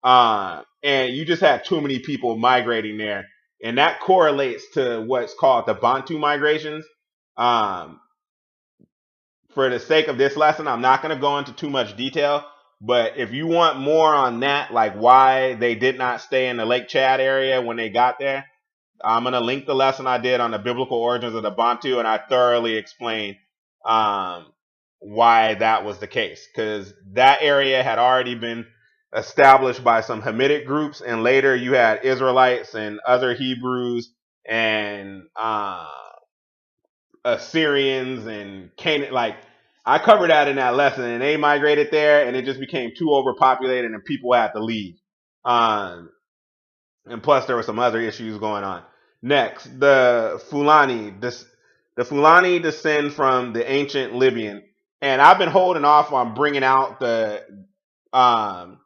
And you just had too many people migrating there. And that correlates to what's called the Bantu migrations. Um, for the sake of this lesson, I'm not going to go into too much detail. But if you want more on that, like why they did not stay in the Lake Chad area when they got there, I'm going to link the lesson I did on the biblical origins of the Bantu, and I thoroughly explained um, why that was the case. Because that area had already been established by some Hamitic groups, and later you had Israelites and other Hebrews and Assyrians and Canaan. Like, I covered that in that lesson, and they migrated there, and it just became too overpopulated, and people had to leave. Um, and plus, there were some other issues going on. Next, the Fulani. The Fulani descend from the ancient Libyan, and I've been holding off on bringing out um,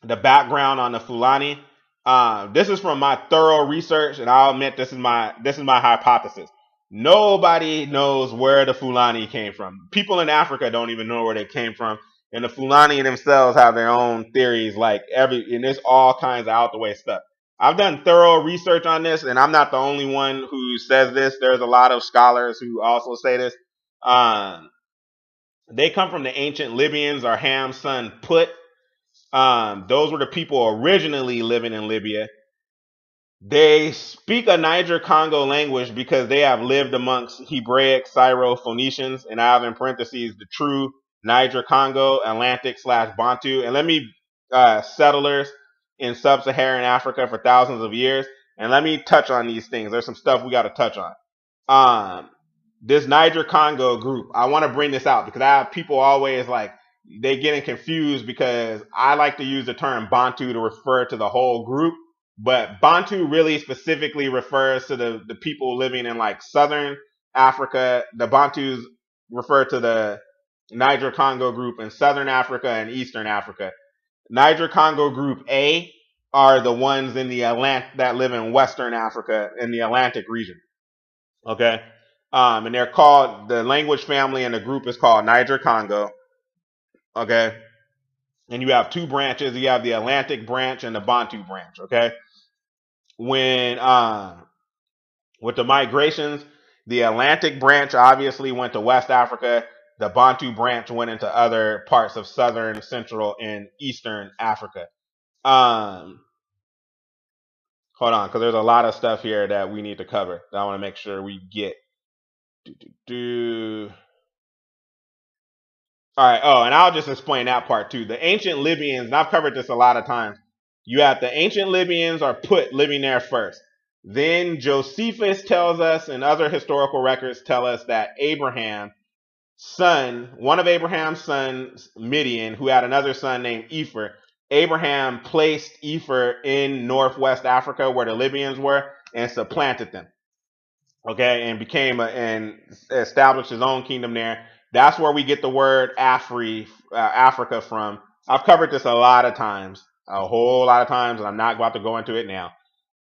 the background on the Fulani. This is from my thorough research, and I'll admit this is my hypothesis. Nobody knows where the Fulani came from. People in Africa don't even know where they came from, and the Fulani themselves have their own theories. And there's all kinds of out the way stuff. I've done thorough research on this, and I'm not the only one who says this. There's a lot of scholars who also say this. They come from the ancient Libyans, or Ham's son Put. Those were the people originally living in Libya. They speak a Niger-Congo language because they have lived amongst Hebraic Syro-Phoenicians, and I have in parentheses the true Niger-Congo, Atlantic/Bantu, and settlers in sub-Saharan Africa for thousands of years. And let me touch on these things. There's some stuff we got to touch on. This Niger-Congo group, I want to bring this out because I have people always they getting confused because I like to use the term Bantu to refer to the whole group. But Bantu really specifically refers to the people living in southern Africa. The Bantus refer to the Niger-Congo group in southern Africa and eastern Africa. Niger-Congo group A are the ones in the that live in western Africa in the Atlantic region. Okay. And they're called, the language family and the group is called Niger-Congo. Okay. And you have two branches. You have the Atlantic branch and the Bantu branch. Okay. When with the migrations, the Atlantic branch obviously went to West Africa. The Bantu branch went into other parts of southern, central, and eastern Africa. Hold on, because there's a lot of stuff here that we need to cover that I want to make sure we get. All right. Oh, and I'll just explain that part too. The ancient Libyans, and I've covered this a lot of times. You have the ancient Libyans are Put living there first. Then Josephus tells us, and other historical records tell us that Abraham's son, one of Abraham's sons, Midian, who had another son named Epher, Abraham placed Epher in northwest Africa where the Libyans were and supplanted them. Okay, and and established his own kingdom there. That's where we get the word Africa from. I've covered this a lot of times, a whole lot of times, and I'm not about to go into it now.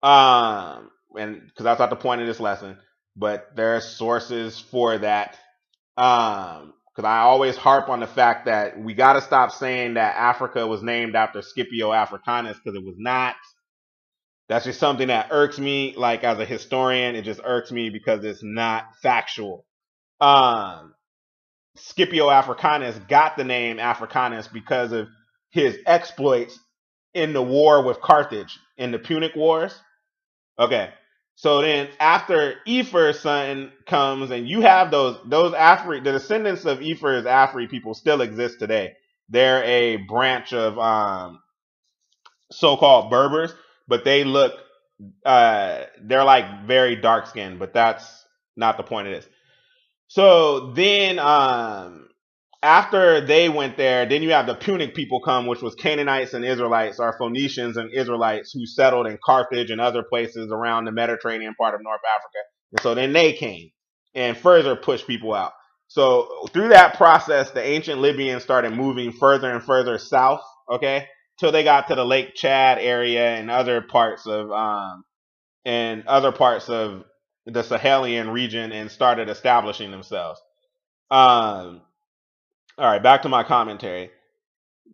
And because that's not the point of this lesson, but there are sources for that. Because I always harp on the fact that we got to stop saying that Africa was named after Scipio Africanus, because it was not. That's just something that irks me, as a historian. It just irks me because it's not factual. Scipio Africanus got the name Africanus because of his exploits in the war with Carthage, in the Punic Wars. Okay, so then after Epher's son comes, and you have the descendants of Epher's Afri people still exist today. They're a branch of so-called Berbers, but they look, they're very dark skinned, but that's not the point of this. So then, after they went there, then you have the Punic people come, which was Canaanites and Israelites, or Phoenicians and Israelites, who settled in Carthage and other places around the Mediterranean part of North Africa. And so then they came and further pushed people out. So through that process, the ancient Libyans started moving further and further south, okay, till they got to the Lake Chad area and other parts of the Sahelian region and started establishing themselves. All right, back to my commentary.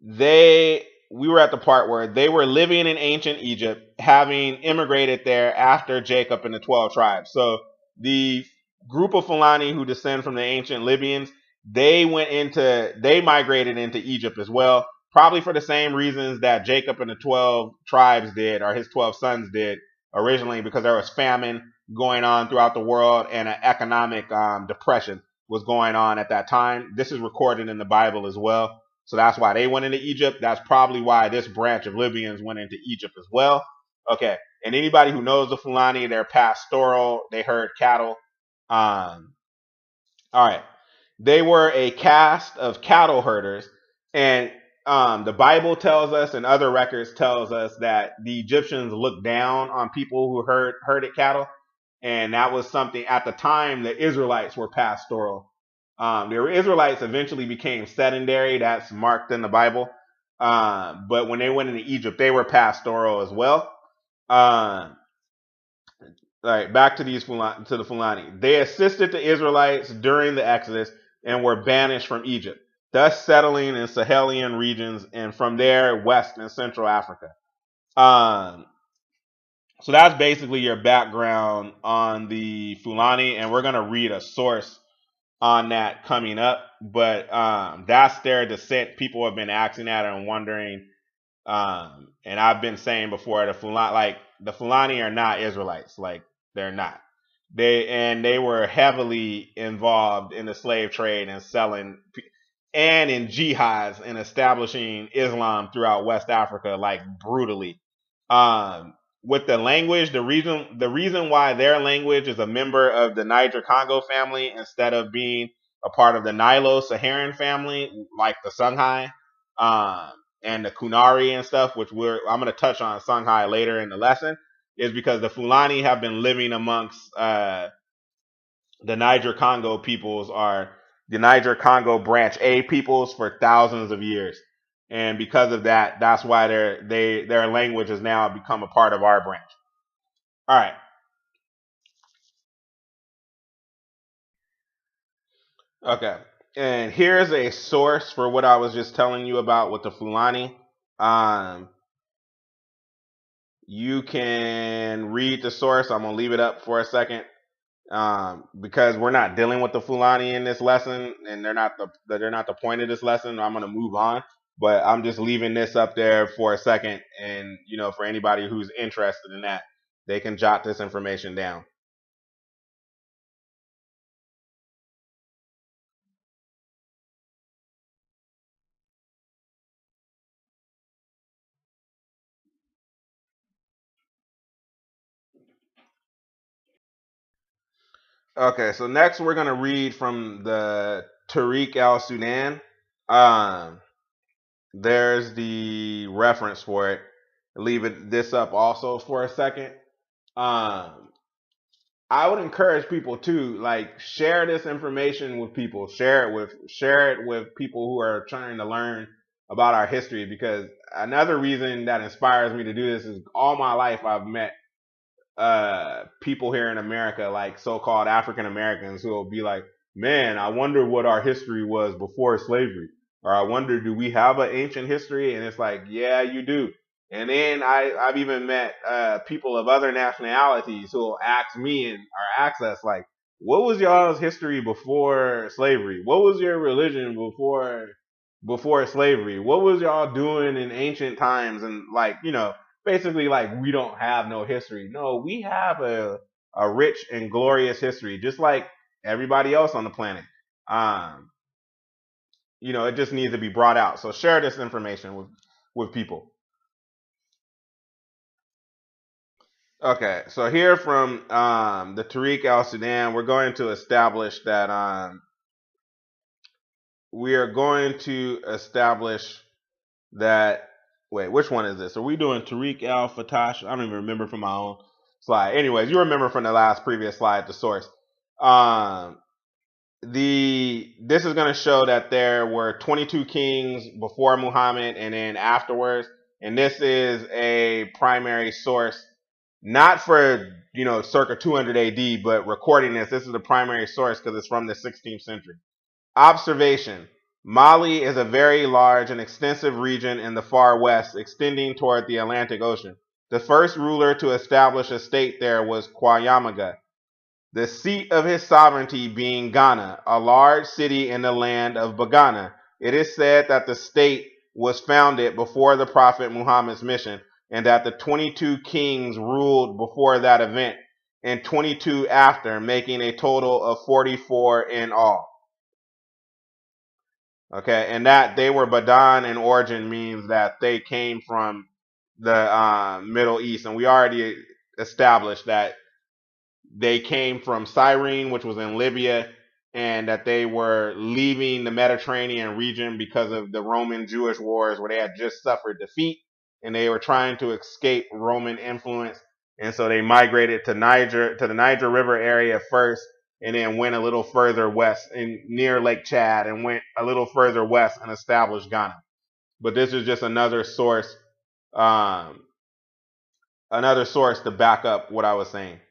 We were at the part where they were living in ancient Egypt, having immigrated there after Jacob and the 12 tribes. So the group of Fulani who descend from the ancient Libyans, they migrated into Egypt as well, probably for the same reasons that Jacob and the 12 tribes did, or his 12 sons did originally, because there was famine going on throughout the world and an economic depression was going on at that time. This is recorded in the Bible as well. So that's why they went into Egypt. That's probably why this branch of Libyans went into Egypt as well. Okay. And anybody who knows the Fulani, they're pastoral. They herd cattle. All right. They were a caste of cattle herders. And the Bible tells us, and other records tells us, that the Egyptians looked down on people who herded cattle. And that was something, at the time, the Israelites were pastoral. The Israelites eventually became sedentary. That's marked in the Bible. But when they went into Egypt, they were pastoral as well. All right, back to the Fulani. They assisted the Israelites during the Exodus and were banished from Egypt, thus settling in Sahelian regions, and from there, West and Central Africa. So that's basically your background on the Fulani, and we're going to read a source on that coming up, but that's their descent. People have been asking that and wondering, and I've been saying before, the Fulani are not Israelites. Like, they're not. They were heavily involved in the slave trade and selling, and in jihads and establishing Islam throughout West Africa, like, brutally. With the language, the reason why their language is a member of the Niger-Congo family instead of being a part of the Nilo-Saharan family, like the Songhai, and the Kunari and stuff, which I'm going to touch on Songhai later in the lesson, is because the Fulani have been living amongst the Niger-Congo peoples, are the Niger-Congo branch A peoples, for thousands of years. And because of that, that's why their language has now become a part of our branch. All right. Okay. And here's a source for what I was just telling you about with the Fulani. You can read the source. I'm gonna leave it up for a second, because we're not dealing with the Fulani in this lesson, and they're not the point of this lesson. I'm gonna move on, but I'm just leaving this up there for a second, and for anybody who's interested in that, they can jot this information down. Okay, so next we're gonna read from the Tariq al-Sudan. There's the reference for it. Leave this up also for a second. I would encourage people to, like, share this information with people. Share it with people who are trying to learn about our history, because another reason that inspires me to do this is all my life I've met people here in America, like so-called African Americans, who will be like, man, I wonder what our history was before slavery. Or I wonder, do we have an ancient history? And it's like, yeah, you do. And then I've even met people of other nationalities who will ask me or ask us, like, what was y'all's history before slavery? What was your religion before slavery? What was y'all doing in ancient times? And, like, basically, like, we don't have no history. No, we have a rich and glorious history, just like everybody else on the planet. It just needs to be brought out. So share this information with people. Okay, so here from the Tariq al-Sudan, we're going to establish that wait, which one is this? Are we doing Tariq al-Fatash? I don't even remember from my own slide. Anyways, you remember from the previous slide, the source. This is going to show that there were 22 kings before Muhammad and then afterwards, And this is a primary source, not for, circa 200 AD, but recording this. This is the primary source because it's from the 16th century. Observation. Mali is a very large and extensive region in the far west, extending toward the Atlantic Ocean. The first ruler to establish a state there was Kwayamaga, the seat of his sovereignty being Ghana, a large city in the land of Bagana. It is said that the state was founded before the Prophet Muhammad's mission, and that the 22 kings ruled before that event, and 22 after, making a total of 44 in all. Okay, and that they were Badan in origin means that they came from the Middle East, and we already established that they came from Cyrene, which was in Libya, and that they were leaving the Mediterranean region because of the Roman Jewish wars where they had just suffered defeat, and they were trying to escape Roman influence, and so they migrated to the Niger River area first, and then went a little further west and near Lake Chad, and went a little further west and established Ghana. But this is just another source to back up what I was saying.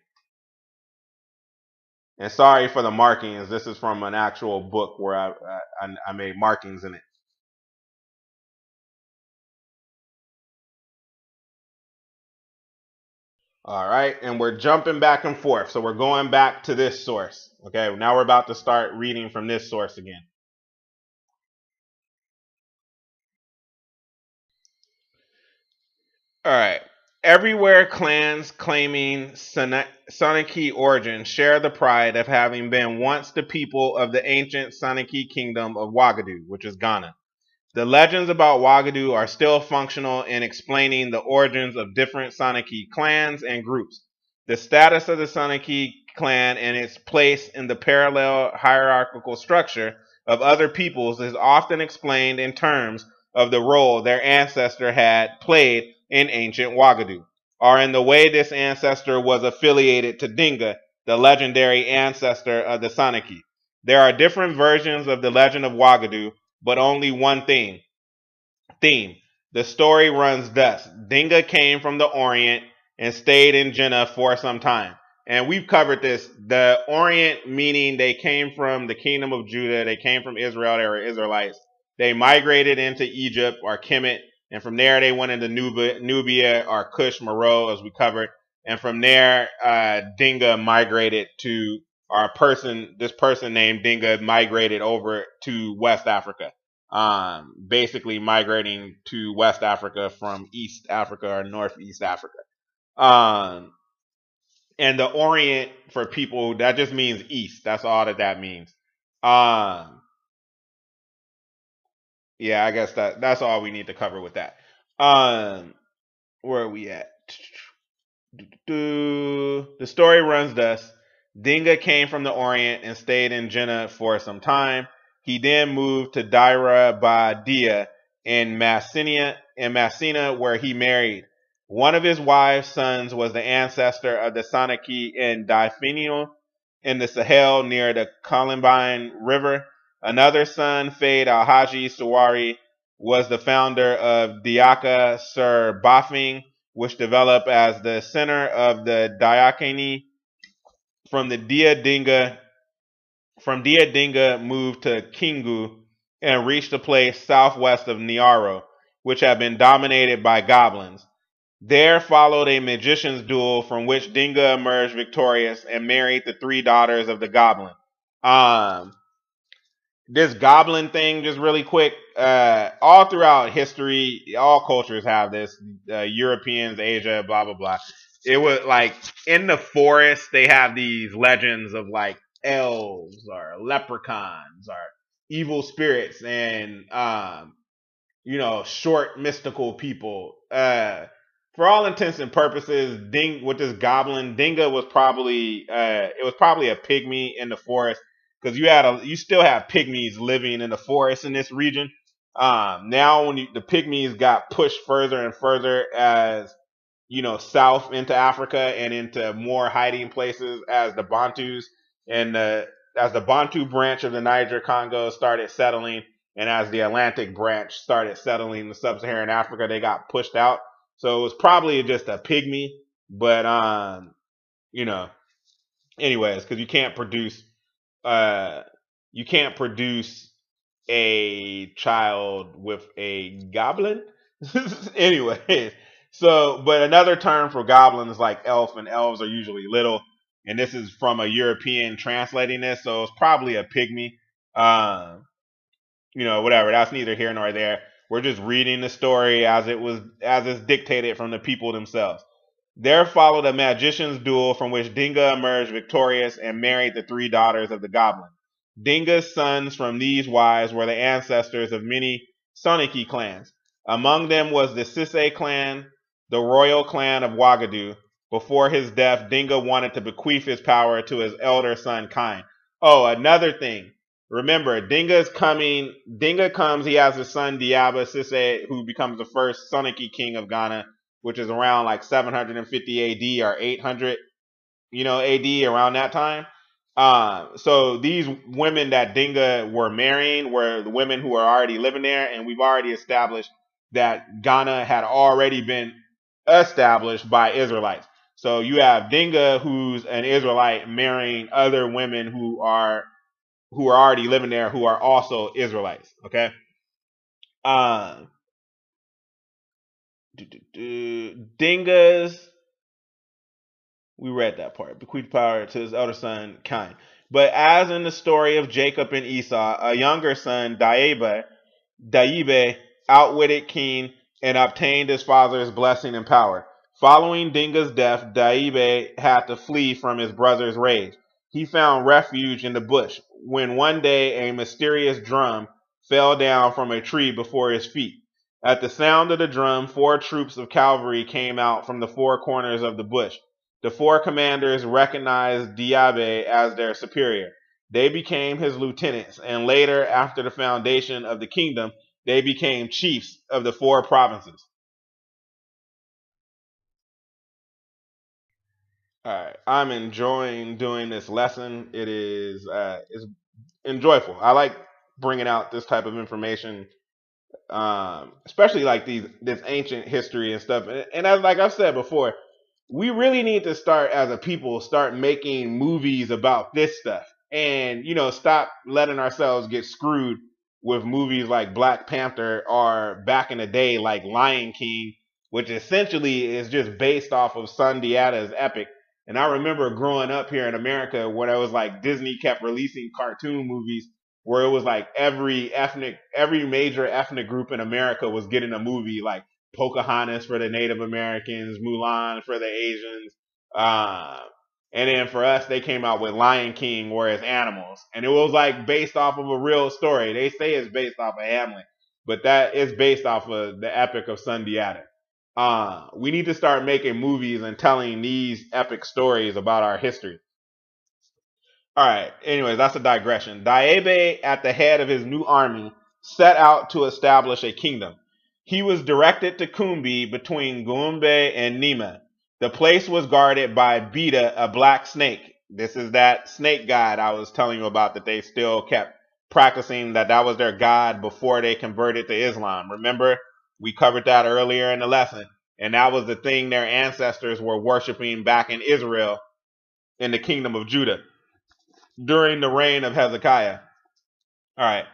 And sorry for the markings. This is from an actual book where I made markings in it. All right, and we're jumping back and forth. So we're going back to this source. Okay, now we're about to start reading from this source again. All right. Everywhere clans claiming Soninke origin share the pride of having been once the people of the ancient Soninke kingdom of Ouagadougou, which is Ghana. The legends about Ouagadougou are still functional in explaining the origins of different Soninke clans and groups. The status of the Soninke clan and its place in the parallel hierarchical structure of other peoples is often explained in terms of the role their ancestor had played in ancient Ouagadougou, or in the way this ancestor was affiliated to Dinga, the legendary ancestor of the Soninke. There are different versions of the legend of Ouagadougou, but only one theme. The story runs thus. Dinga came from the Orient and stayed in Jannah for some time. And we've covered this. The Orient meaning they came from the kingdom of Judah. They came from Israel. They were Israelites. They migrated into Egypt or Kemet. And from there they went into Nubia or Kush, Meroe, as we covered. And from there, Dinga migrated to, this person named Dinga migrated over to West Africa. Basically migrating to West Africa from East Africa or Northeast Africa. And the Orient, for people, that just means East. That's all that means. Yeah, I guess that's all we need to cover with that. Where are we at? The story runs thus. Dinga came from the Orient and stayed in Jannah for some time. He then moved to Daira Badia in Massina, where he married. One of his wife's sons was the ancestor of the Soninke in Daifino in the Sahel near the Columbine River. Another son, Faid al-Haji Suwari, was the founder of Diaka Sir Bafing, which developed as the center of the Diakini. From Dia Dinga moved to Kingu and reached a place southwest of Niaro, which had been dominated by goblins. There followed a magician's duel from which Dinga emerged victorious and married the 3 daughters of the goblin. This goblin thing, just really quick, all throughout history, all cultures have this. Europeans, Asia, blah, blah, blah. It was like in the forest, they have these legends of like elves or leprechauns or evil spirits and, short mystical people. For all intents and purposes, with this goblin, Dinga was probably, it was probably a pygmy in the forest. Because you still have pygmies living in the forest in this region. Now when the pygmies got pushed further and further as south into Africa and into more hiding places as the Bantus and as the Bantu branch of the Niger Congo started settling, And as the Atlantic branch started settling in sub-Saharan Africa, they got pushed out. So it was probably just a pygmy, but you know, anyways, because uh, you can't produce a child with a goblin. Anyways, so but another term for goblin is like elf, and elves are usually little. And this is from a European translating this, so it's probably a pygmy. Um, whatever. That's neither here nor there. We're just reading the story as it's dictated from the people themselves. There followed a magician's duel from which Dinga emerged victorious and married the three daughters of the goblin. Dinga's sons from these wives were the ancestors of many Soninke clans. Among them was the Sisse clan, the royal clan of Ouagadougou. Before his death, Dinga wanted to bequeath his power to his elder son, Kine. Oh, another thing. Remember, Dinga comes, he has his son Diaba Sisse, who becomes the first Soninke king of Ghana, which is around like 750 AD or 800, AD, around that time. So these women that Dinga were marrying were the women who are already living there, and we've already established that Ghana had already been established by Israelites. So you have Dinga, who's an Israelite, marrying other women who are already living there, who are also Israelites. Okay. Uh, Dingas, we read that part. Bequeathed power to his elder son, Cain. But as in the story of Jacob and Esau, a younger son, Daibe, outwitted King and obtained his father's blessing and power. Following Dinga's death, Daibe had to flee from his brother's rage. He found refuge in the bush when one day a mysterious drum fell down from a tree before his feet. At the sound of the drum, 4 troops of cavalry came out from the 4 corners of the bush. The 4 commanders recognized Diabe as their superior. They became his lieutenants, and later, after the foundation of the kingdom, they became chiefs of the 4 provinces. All right, I'm enjoying doing this lesson. It's enjoyable. I like bringing out this type of information, especially like this ancient history and stuff. And as like I've said before, we really need to start as a people start making movies about this stuff, and stop letting ourselves get screwed with movies like Black Panther or back in the day like Lion King, which essentially is just based off of Sundiata's epic. And I remember growing up here in America when it was like Disney kept releasing cartoon movies where it was like every major ethnic group in America was getting a movie, like Pocahontas for the Native Americans, Mulan for the Asians. Uh, and then for us, they came out with Lion King, where it's animals. And it was like based off of a real story. They say it's based off of Hamlet, but that is based off of the epic of Sundiata. We need to start making movies and telling these epic stories about our history. All right. Anyways, that's a digression. Daebe, at the head of his new army, set out to establish a kingdom. He was directed to Kumbi between Gumbe and Nima. The place was guarded by Bida, a black snake. This is that snake god I was telling you about that they still kept practicing, that was their god before they converted to Islam. Remember, we covered that earlier in the lesson. And that was the thing their ancestors were worshiping back in Israel in the kingdom of Judah during the reign of Hezekiah. All right.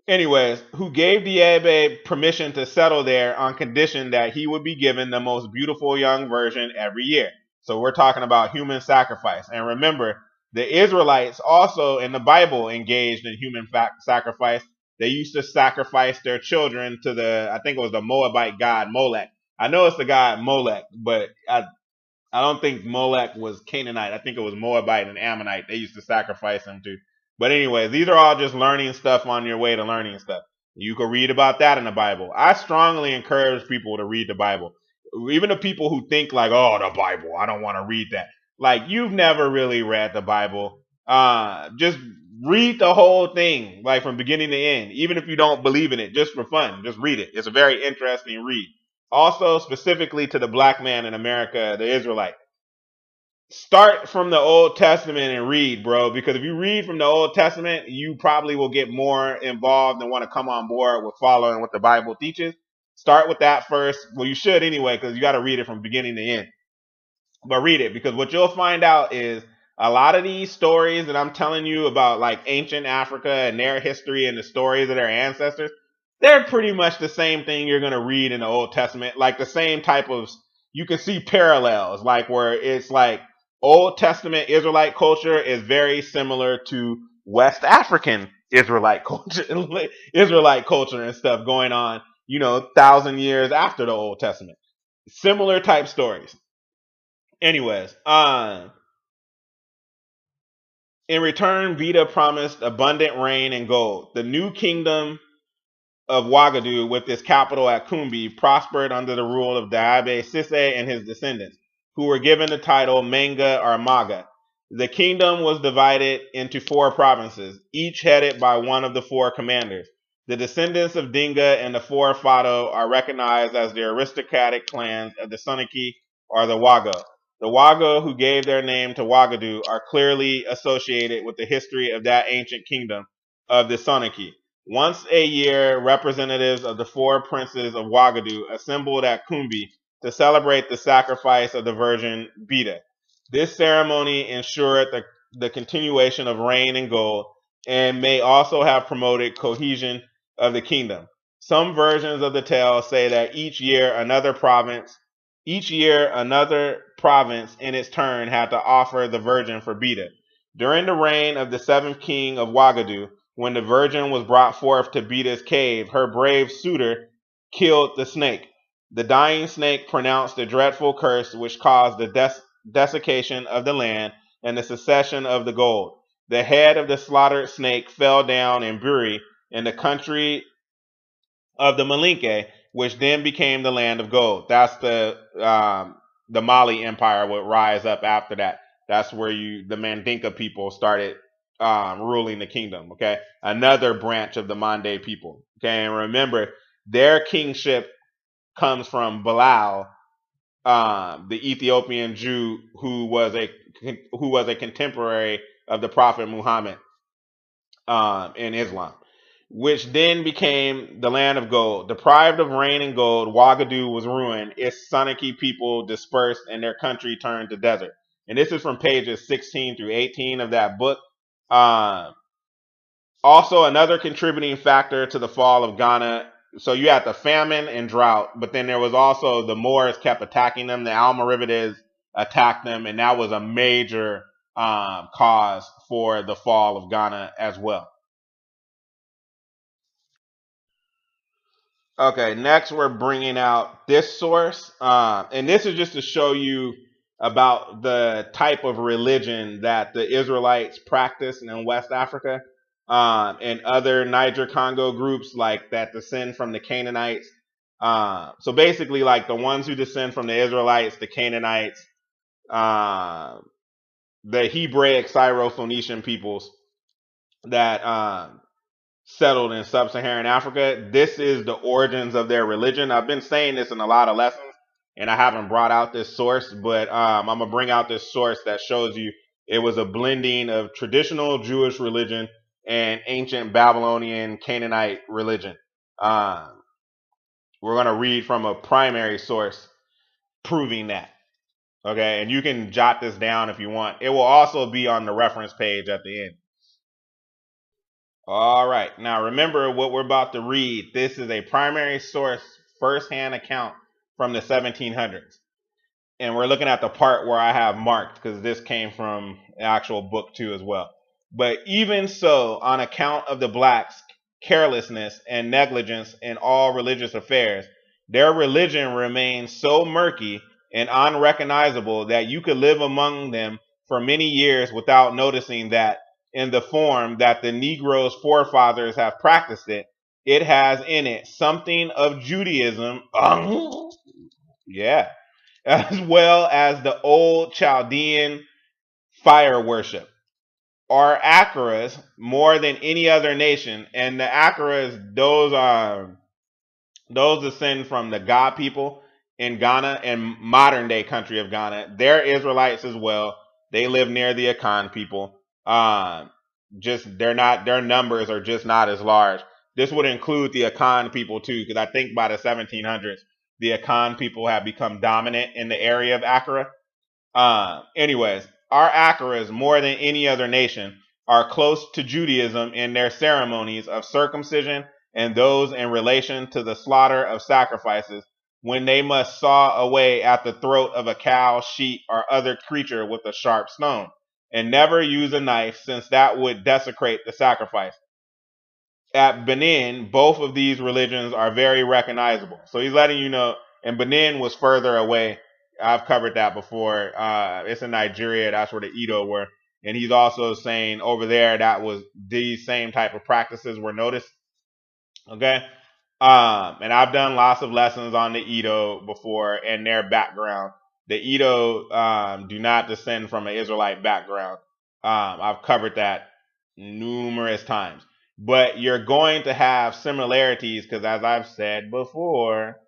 Anyways, who gave Diebe permission to settle there on condition that he would be given the most beautiful young virgin every year. So we're talking about human sacrifice. And remember, the Israelites also in the Bible engaged in human sacrifice. They used to sacrifice their children to I think it was the Moabite god Molech. I know it's the god Molech, but I don't think Molech was Canaanite. I think it was Moabite and Ammonite. They used to sacrifice him to. But anyways, these are all just learning stuff on your way to learning stuff. You can read about that in the Bible. I strongly encourage people to read the Bible. Even the people who think like, oh, the Bible, I don't want to read that. Like, you've never really read the Bible. Just read the whole thing, like from beginning to end. Even if you don't believe in it, just for fun, just read it. It's a very interesting read. Also, specifically to the black man in America, the Israelite. Start from the Old Testament and read, bro, because if you read from the Old Testament, you probably will get more involved and want to come on board with following what the Bible teaches. Start with that first. Well, you should anyway, because you got to read it from beginning to end. But read it, because what you'll find out is a lot of these stories that I'm telling you about, like ancient Africa and their history and the stories of their ancestors, they're pretty much the same thing you're going to read in the Old Testament. Like the same type of, you can see parallels, like where it's like Old Testament Israelite culture is very similar to West African Israelite culture, Israelite culture and stuff going on, 1,000 years after the Old Testament. Similar type stories. Anyways, in return, Bida promised abundant rain and gold. The new kingdom of Ouagadougou, with its capital at Kumbi, prospered under the rule of Daabe Sisse and his descendants, who were given the title Manga or Maga. The kingdom was divided into 4 provinces, each headed by one of the 4 commanders. The descendants of Dinga and the 4 Fado are recognized as the aristocratic clans of the Soninke or the Wago. The Wago, who gave their name to Ouagadougou, are clearly associated with the history of that ancient kingdom of the Soninke. Once a year, representatives of the 4 princes of Ouagadougou assembled at Kumbi to celebrate the sacrifice of the Virgin Bida. This ceremony ensured the continuation of rain and gold, and may also have promoted cohesion of the kingdom. Some versions of the tale say that each year another province in its turn had to offer the Virgin for Bida. During the reign of the 7th king of Ouagadougou, when the Virgin was brought forth to Bida's cave, her brave suitor killed the snake. The dying snake pronounced a dreadful curse which caused the desiccation of the land and the secession of the gold. The head of the slaughtered snake fell down in Buri in the country of the Malinke, which then became the land of gold. That's the Mali Empire would rise up after that. That's where the Mandinka people started ruling the kingdom. Okay, another branch of the Mande people. Okay, and remember, their kingship comes from Bilal, the Ethiopian Jew who was a contemporary of the Prophet Muhammad in Islam, which then became the land of gold. Deprived of rain and gold, Ouagadougou was ruined. Its Soninke people dispersed and their country turned to desert. And this is from pages 16 through 18 of that book. Also, another contributing factor to the fall of Ghana. So you had the famine and drought, but then there was also the Moors kept attacking them. The Almoravides attacked them, and that was a major cause for the fall of Ghana as well. Okay, next we're bringing out this source, and this is just to show you about the type of religion that the Israelites practiced in West Africa, and other Niger-Congo groups like that descend from the Canaanites. So basically, like the ones who descend from the Israelites, the Canaanites, the Hebraic Syro-Phoenician peoples that settled in sub-Saharan Africa. This is the origins of their religion. I've been saying this in a lot of lessons, and I haven't brought out this source, but I'm going to bring out this source that shows you it was a blending of traditional Jewish religion and ancient Babylonian Canaanite religion. We're going to read from a primary source proving that. Okay, and you can jot this down if you want. It will also be on the reference page at the end. All right. Now remember what we're about to read. This is a primary source, first-hand account from the 1700s. And we're looking at the part where I have marked because this came from the actual book too as well. But even so, on account of the blacks' carelessness and negligence in all religious affairs, their religion remains so murky and unrecognizable that you could live among them for many years without noticing that in the form that the Negro's forefathers have practiced it, it has in it something of Judaism, yeah, as well as the old Chaldean fire worship, or Akaras, more than any other nation. And the Akaras, those descend from the God people in Ghana and modern day country of Ghana. They're Israelites as well. They live near the Akan people. Just their numbers are just not as large. This would include the Akan people too, because I think by the 1700s, the Akan people have become dominant in the area of Accra. Anyways, our Akaras, more than any other nation, are close to Judaism in their ceremonies of circumcision and those in relation to the slaughter of sacrifices, when they must saw away at the throat of a cow, sheep, or other creature with a sharp stone, and never use a knife, since that would desecrate the sacrifice. At Benin, both of these religions are very recognizable. So he's letting you know, and Benin was further away. I've covered that before. It's in Nigeria. That's where the Edo were. And he's also saying over there that was these same type of practices were noticed. Okay. And I've done lots of lessons on the Edo before and their background. The Edo do not descend from an Israelite background. I've covered that numerous times. But you're going to have similarities because, as I've said before,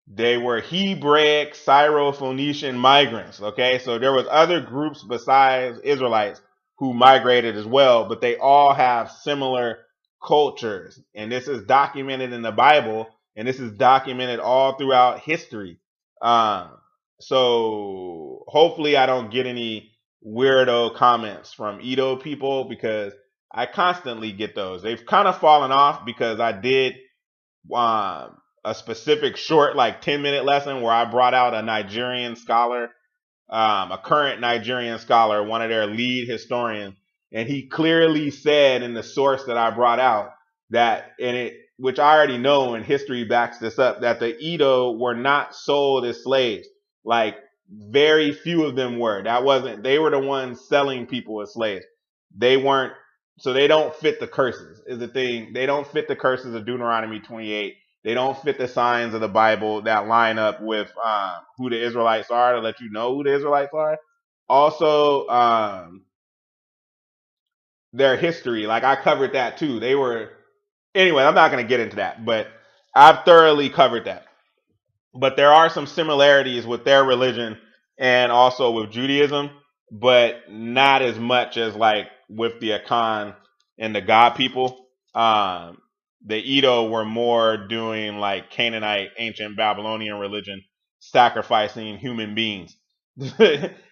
they were Hebraic Syro-Phoenician migrants. Okay, so there was other groups besides Israelites who migrated as well, but they all have similar cultures, and this is documented in the Bible, and this is documented all throughout history. So hopefully I don't get any weirdo comments from Edo people, because I constantly get those. They've kind of fallen off because I did a specific short, like 10-minute lesson where I brought out a Nigerian scholar, a current Nigerian scholar, one of their lead historians, and he clearly said in the source that I brought out that which I already know, and history backs this up, that the Edo were not sold as slaves. Like, very few of them were. They were the ones selling people as slaves. They weren't, so they don't fit the curses, is the thing. They don't fit the curses of Deuteronomy 28. They don't fit the signs of the Bible that line up with who the Israelites are, to let you know who the Israelites are. Also, their history, like I covered that too. Anyway, I'm not going to get into that, but I've thoroughly covered that. But there are some similarities with their religion and also with Judaism, but not as much as like with the Akan and the God people. The Edo were more doing like Canaanite, ancient Babylonian religion, sacrificing human beings.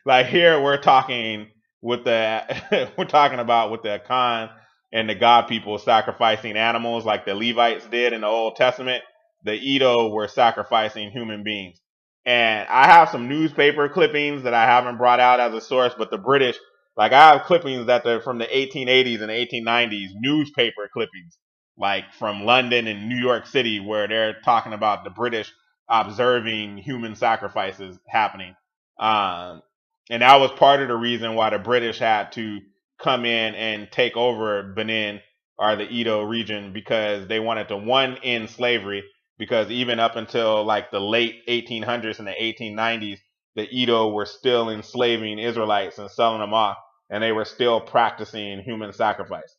Like here, we're talking with we're talking about with the Akan and the God people sacrificing animals like the Levites did in the Old Testament. The Edo were sacrificing human beings. And I have some newspaper clippings that I haven't brought out as a source, but the British, like I have clippings that they're from the 1880s and 1890s, newspaper clippings, like from London and New York City, where they're talking about the British observing human sacrifices happening. And that was part of the reason why the British had to come in and take over Benin, or the Edo region, because they wanted to, one, end slavery, because even up until like the late 1800s and the 1890s, the Edo were still enslaving Israelites and selling them off, and they were still practicing human sacrifice.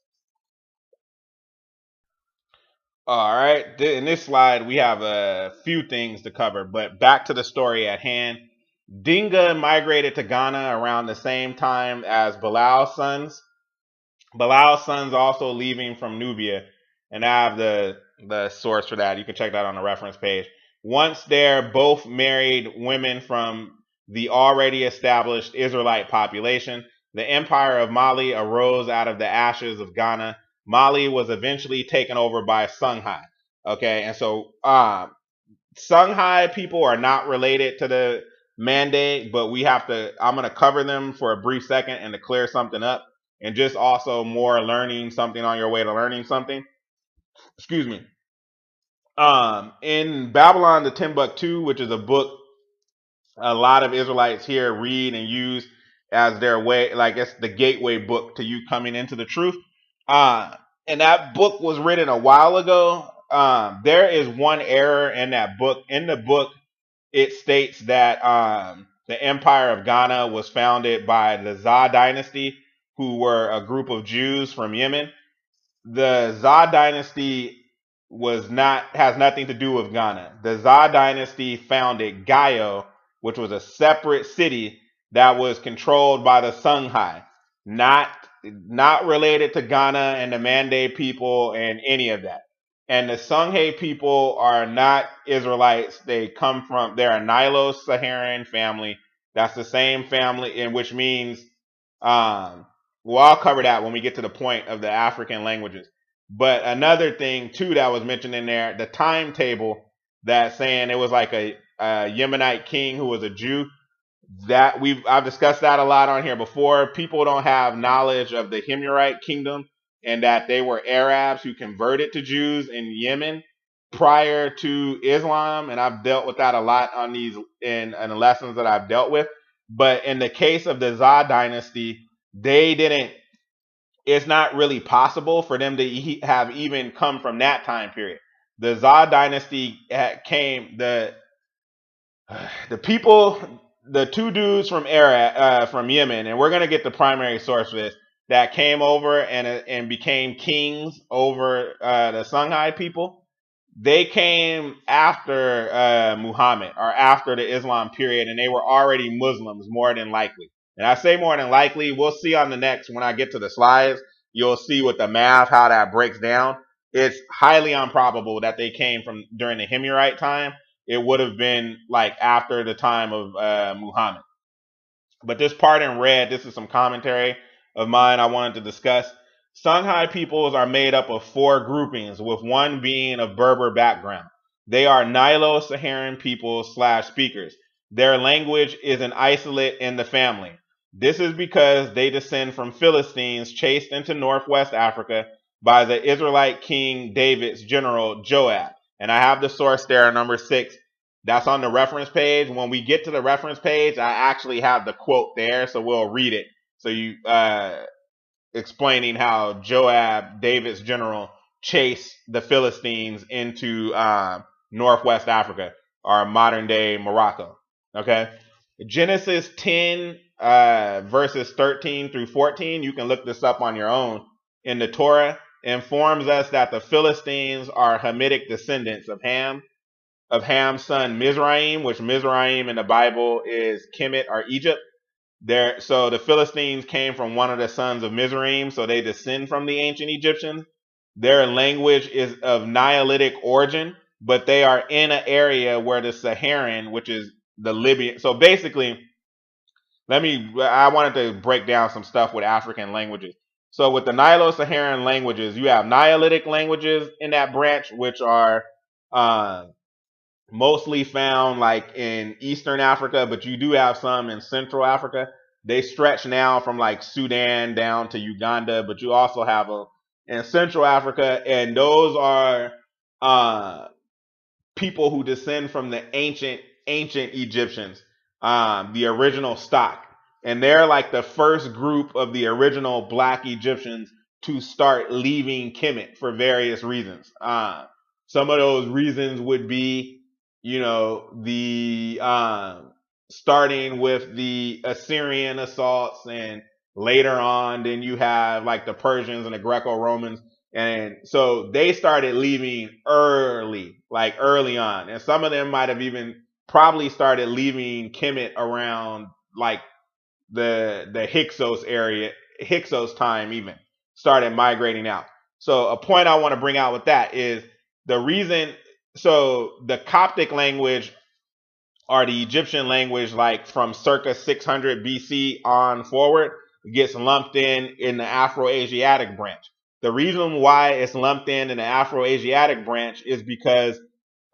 All right, in this slide, we have a few things to cover, but back to the story at hand. Dinga migrated to Ghana around the same time as Bilal's sons. Bilal's sons also leaving from Nubia, and I have the source for that. You can check that on the reference page. Once there, both married women from the already established Israelite population. The empire of Mali arose out of the ashes of Ghana. Mali was eventually taken over by Songhai. Okay, and so Songhai people are not related to the Mande, but I'm going to cover them for a brief second and to clear something up, and just also more learning something on your way to learning something. Excuse me. In Babylon to Timbuktu, which is a book a lot of Israelites here read and use as their way, like it's the gateway book to you coming into the truth. And that book was written a while ago. There is one error in that book. In the book, it states that the Empire of Ghana was founded by the Zah dynasty, who were a group of Jews from Yemen. The Zah dynasty has nothing to do with Ghana. The Zah dynasty founded Gayo, which was a separate city that was controlled by the Songhai, not related to Ghana and the Mande people and any of that. And the Songhai people are not Israelites. They're a Nilo-Saharan family. That's the same family, in which means, well, I'll cover that when we get to the point of the African languages. But another thing too that was mentioned in there, the timetable, that saying it was like a Yemenite king who was a Jew, that I've discussed that a lot on here before. People don't have knowledge of the Himyarite kingdom and that they were Arabs who converted to Jews in Yemen prior to Islam, and I've dealt with that a lot on these in the lessons that I've dealt with. But in the case of the Zah dynasty, they didn't. It's not really possible for them to have even come from that time period. The Zah dynasty came the people, the two dudes from from Yemen, and we're gonna get the primary source for this, that came over and became kings over the Songhai people. They came after Muhammad, or after the Islam period, and they were already Muslims more than likely. And I say more than likely, we'll see on the next, when I get to the slides, you'll see with the math how that breaks down. It's highly improbable that they came from during the Himyarite time. It would have been like after the time of Muhammad. But this part in red, this is some commentary of mine I wanted to discuss. Songhai peoples are made up of 4 groupings, with one being of Berber background. They are Nilo-Saharan peoples / speakers. Their language is an isolate in the family. This is because they descend from Philistines chased into northwest Africa by the Israelite king David's general Joab. And I have the source there, number 6. That's on the reference page. When we get to the reference page, I actually have the quote there, so we'll read it. So you explaining how Joab, David's general, chased the Philistines into northwest Africa, or modern day Morocco. Okay, Genesis 10 verses 13 through 14. You can look this up on your own in the Torah. Informs us that the Philistines are Hamitic descendants of Ham's son Mizraim, which Mizraim in the Bible is Kemet, or Egypt. So the Philistines came from one of the sons of Mizraim, so they descend from the ancient Egyptians. Their language is of Nilotic origin, but they are in an area where the Saharan, which is the Libyan. So basically, I wanted to break down some stuff with African languages. So with the Nilo-Saharan languages, you have Nilotic languages in that branch, which are mostly found like in Eastern Africa, but you do have some in Central Africa. They stretch now from like Sudan down to Uganda, but you also have them in Central Africa, and those are people who descend from the ancient Egyptians, the original stock. And they're like the first group of the original black Egyptians to start leaving Kemet for various reasons. Some of those reasons would be, the starting with the Assyrian assaults, and later on, then you have like the Persians and the Greco-Romans. And so they started leaving early on. And some of them might have even probably started leaving Kemet around like the Hyksos area, Hyksos time even, started migrating out. So a point I want to bring out with that is the reason, so the Coptic language, or the Egyptian language, like from circa 600 BC on forward, gets lumped in the Afro-Asiatic branch. The reason why it's lumped in the Afro-Asiatic branch is because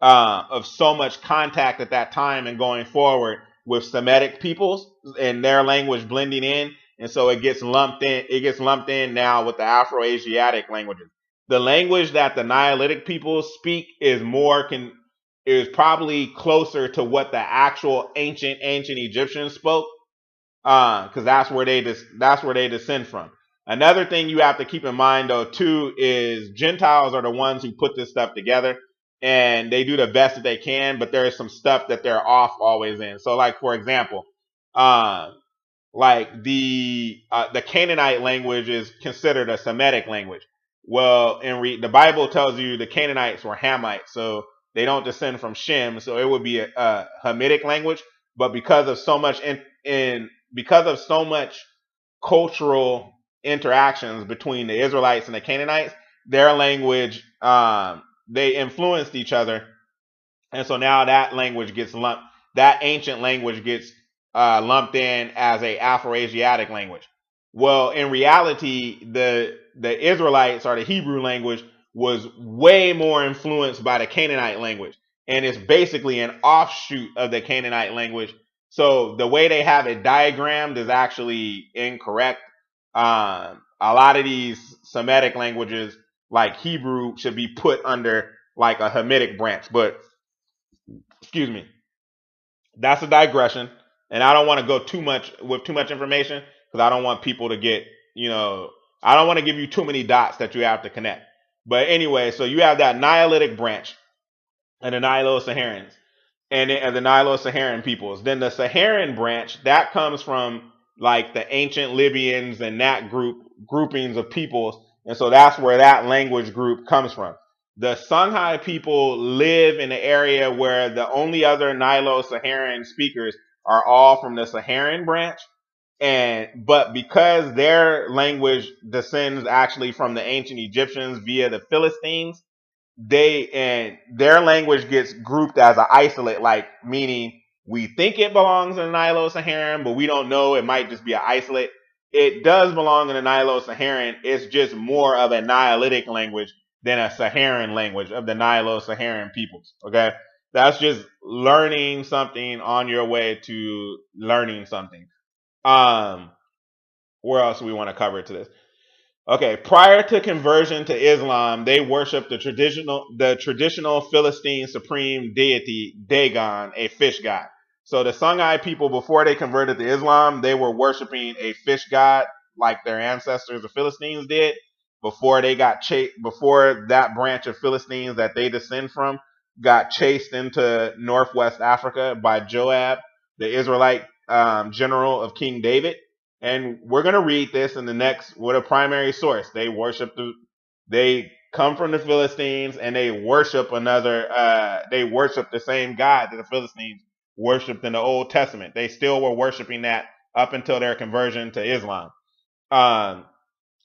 of so much contact at that time and going forward with Semitic peoples and their language blending in, and so it gets lumped in. It gets lumped in now with the Afro-Asiatic languages. The language that the Nilotic peoples speak is probably closer to what the actual ancient Egyptians spoke, because that's where they descend from. Another thing you have to keep in mind though too is Gentiles are the ones who put this stuff together, and they do the best that they can, but there is some stuff that they're off always in. So like, for example, like the Canaanite language is considered a Semitic language. Well, the Bible tells you the Canaanites were Hamites, so they don't descend from Shem, so it would be a Hamitic language. But because of so much because of so much cultural interactions between the Israelites and the Canaanites, their language, they influenced each other. And so now that language gets lumped, that ancient language gets lumped in as a Afro-Asiatic language. Well, in reality, the Israelites or the Hebrew language was way more influenced by the Canaanite language, and it's basically an offshoot of the Canaanite language. So the way they have it diagrammed is actually incorrect. A lot of these Semitic languages, like Hebrew, should be put under like a Hamitic branch, but excuse me, that's a digression, and I don't want to go too much information because I don't want people to get, I don't want to give you too many dots that you have to connect. But anyway, so you have that Nilotic branch and the Nilo-Saharans and the Nilo-Saharan peoples. Then the Saharan branch, that comes from like the ancient Libyans and that groupings of peoples, and so that's where that language group comes from. The Songhai people live in an area where the only other Nilo-Saharan speakers are all from the Saharan branch, but because their language descends actually from the ancient Egyptians via the Philistines, their language gets grouped as an isolate, like meaning we think it belongs in the Nilo-Saharan, but we don't know. It might just be an isolate. It does belong in the Nilo-Saharan. It's just more of a Nilotic language than a Saharan language of the Nilo-Saharan peoples. Okay, that's just learning something on your way to learning something. Where else do we want to cover to this? Okay, prior to conversion to Islam, they worshipped the traditional Philistine supreme deity Dagon, a fish god. So the Songhai people, before they converted to Islam, they were worshiping a fish god like their ancestors, the Philistines, did before they got before that branch of Philistines that they descend from got chased into northwest Africa by Joab, the Israelite general of King David. And we're going to read this in the next with a primary source. They come from the Philistines and they worship they worship the same God that the Philistines worshipped in the Old Testament. They still were worshiping that up until their conversion to Islam.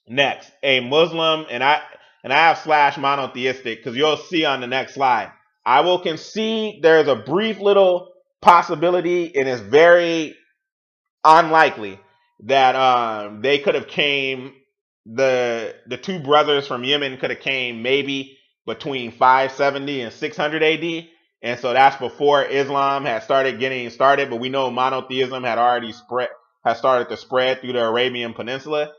Next, a Muslim, and I have slash monotheistic because you'll see on the next slide. I will concede there's a brief little possibility, and it's very unlikely that they could have came the two brothers from Yemen could have came maybe between 570 and 600 AD, and so that's before Islam had started getting started. But we know monotheism had already started to spread through the Arabian Peninsula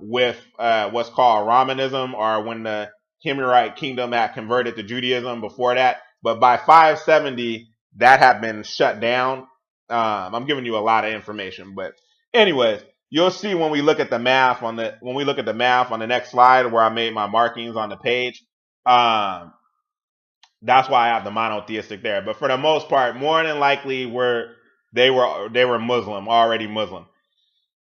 with what's called Ramanism, or when the Himyarite kingdom had converted to Judaism before that. But by 570, that had been shut down. I'm giving you a lot of information, but anyways, you'll see when we look at the math on the next slide where I made my markings on the page. That's why I have the monotheistic there. But for the most part, more than likely, they were Muslim, already Muslim.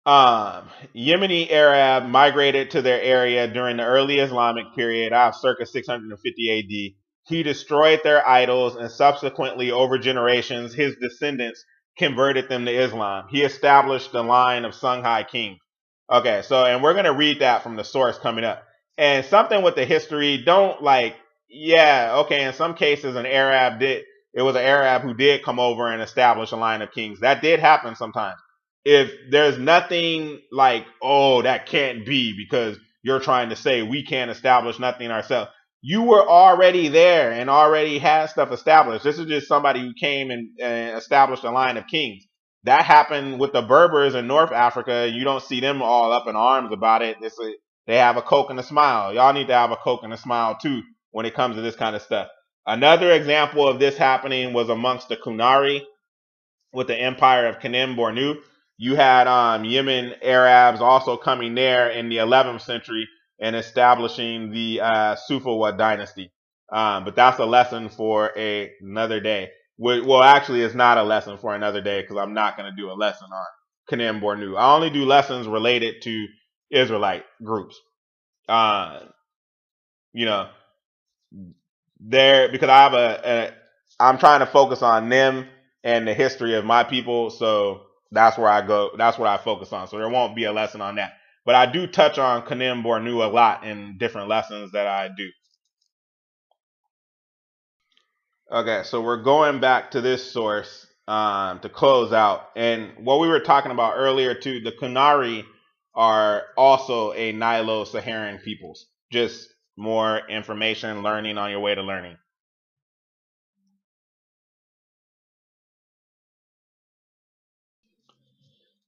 Yemeni Arab migrated to their area during the early Islamic period of circa 650 AD. He destroyed their idols, and subsequently, over generations, his descendants converted them to Islam. He established the line of Songhai kings. Okay, so, and we're going to read that from the source coming up. And something with the history, in some cases it was an Arab who did come over and establish a line of kings. That did happen sometimes. If there's nothing like, oh, that can't be because you're trying to say we can't establish nothing ourselves. You were already there and already had stuff established. This is just somebody who came and established a line of kings. That happened with the Berbers in North Africa. You don't see them all up in arms about it. They have a Coke and a smile. Y'all need to have a Coke and a smile too when it comes to this kind of stuff. Another example of this happening was amongst the Kunari with the empire of Kanem Bornu. You had Yemen Arabs also coming there in the 11th century and establishing the Sufawa dynasty. But that's a lesson for another day. Well, actually, it's not a lesson for another day because I'm not going to do a lesson on Kanem Bornu. I only do lessons related to Israelite groups. Because I'm trying to focus on them and the history of my people. So That's where I go. That's what I focus on. So there won't be a lesson on that. But I do touch on Kanem Bornu a lot in different lessons that I do. Okay, so we're going back to this source to close out. And what we were talking about earlier too, the Kunari are also a Nilo-Saharan peoples. Just more information, learning on your way to learning.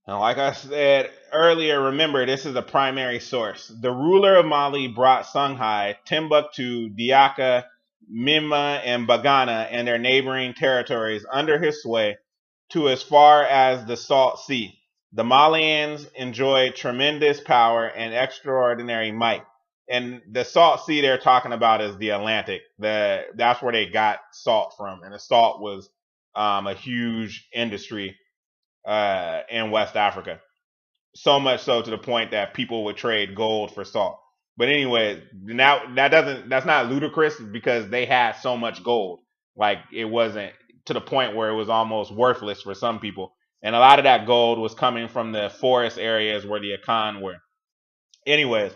And like I said earlier, remember this is a primary source. The ruler of Mali brought Songhai, Timbuktu, Diaka, Mimma, and Bagana and their neighboring territories under his sway to as far as the Salt Sea. The Malians enjoyed tremendous power and extraordinary might. And the Salt Sea they're talking about is the Atlantic. That's where they got salt from. And the salt was a huge industry in West Africa. So much so to the point that people would trade gold for salt. But anyway, now that's not ludicrous because they had so much gold. Like it wasn't to the point where it was almost worthless for some people. And a lot of that gold was coming from the forest areas where the Akan were. Anyways,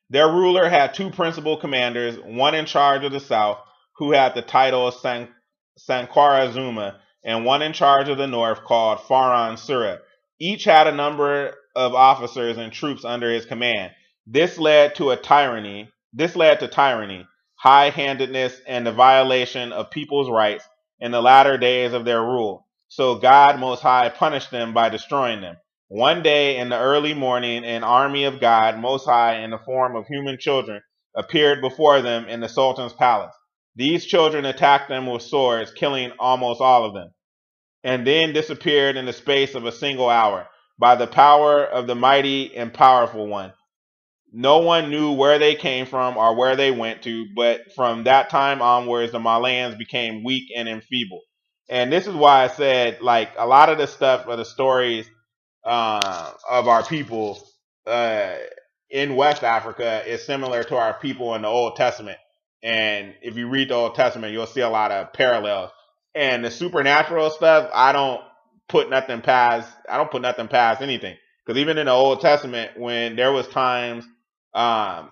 their ruler had two principal commanders, one in charge of the south, who had the title of Sankwara Zuma, and one in charge of the north called Faran Sura. Each had a number of officers and troops under his command. This led to tyranny, high-handedness, and the violation of people's rights in the latter days of their rule. So God Most High punished them by destroying them. One day in the early morning, an army of God Most High in the form of human children appeared before them in the Sultan's palace. These children attacked them with swords, killing almost all of them, and then disappeared in the space of a single hour by the power of the mighty and powerful one. No one knew where they came from or where they went to, but from that time onwards, the Malayans became weak and enfeebled. And this is why I said, like, a lot of the stuff of the stories of our people uh, in West Africa is similar to our people in the Old Testament. And if you read the Old Testament, you'll see a lot of parallels. And the supernatural stuff, I don't put nothing past. I don't put nothing past anything. Because even in the Old Testament, when there was times um,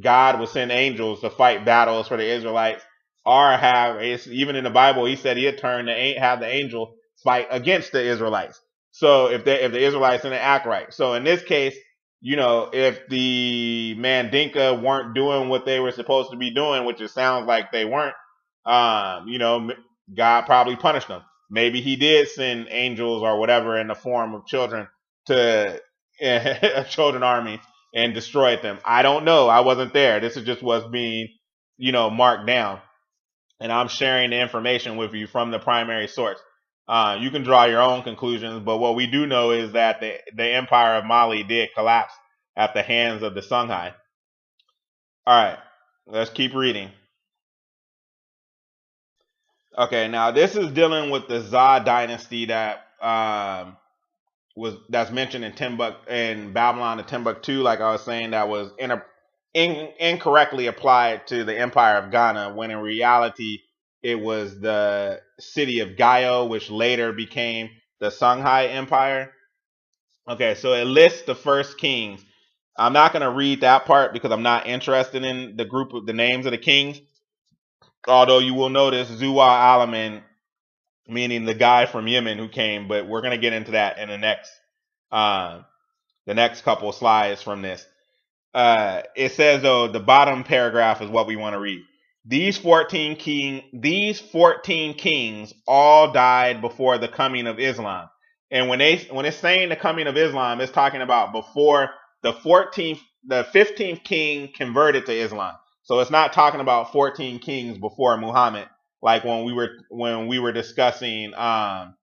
God would send angels to fight battles for the Israelites, or even in the Bible, he said he'd have the angel fight against the Israelites. So if the Israelites didn't act right. So in this case, if the Mandinka weren't doing what they were supposed to be doing, which it sounds like they weren't, God probably punished them. Maybe he did send angels or whatever in the form of children to a children army and destroyed them. I don't know. I wasn't there. This is just what's being, marked down. And I'm sharing the information with you from the primary source. You can draw your own conclusions, but what we do know is that the empire of Mali did collapse at the hands of the Songhai. All right, let's keep reading. Okay, now this is dealing with the Za dynasty that that's mentioned in Babylon and Timbuktu, like I was saying, that was incorrectly applied to the Empire of Ghana, when in reality it was the city of Gayo, which later became the Songhai Empire. Okay, so it lists the first kings. I'm not going to read that part because I'm not interested in the names of the kings. Although you will notice Zuwa Alaman, meaning the guy from Yemen who came, but we're going to get into that in the next couple of slides from this. It says, though, the bottom paragraph is what we want to read. These 14 kings all died before the coming of Islam. And when it's saying the coming of Islam, it's talking about before the 15th king converted to Islam. So it's not talking about 14 kings before Muhammad, like when we were discussing the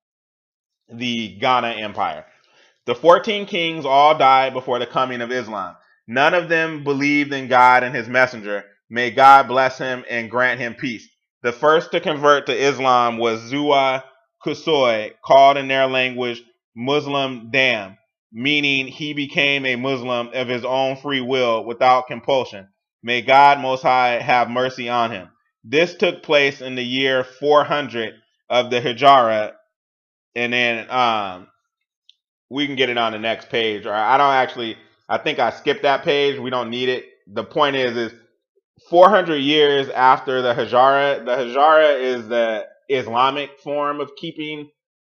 Ghana Empire. The 14 kings all died before the coming of Islam. None of them believed in God and his messenger. May God bless him and grant him peace. The first to convert to Islam was Zuwa Kusoy, called in their language Muslim Dam, meaning he became a Muslim of his own free will without compulsion. May God Most High have mercy on him. This took place in the year 400 of the Hijra, and then we can get it on the next page. Or I don't actually. I think I skipped that page. We don't need it. The point is 400 years after the Hijra. The Hijra is the Islamic form of keeping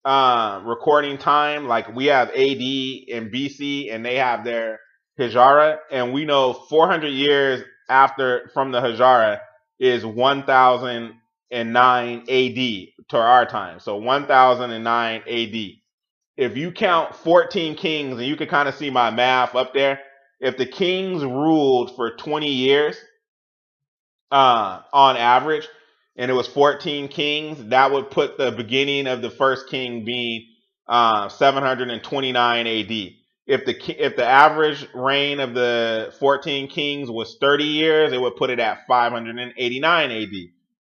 recording time. Like we have AD and BC, and they have their Hijra, and we know 400 years after from the Hijra is 1009 AD to our time. So 1009 AD. If you count 14 kings, and you can kind of see my math up there, if the kings ruled for 20 years on average, and it was 14 kings, that would put the beginning of the first king being 729 AD. If the average reign of the 14 kings was 30 years, it would put it at 589 AD,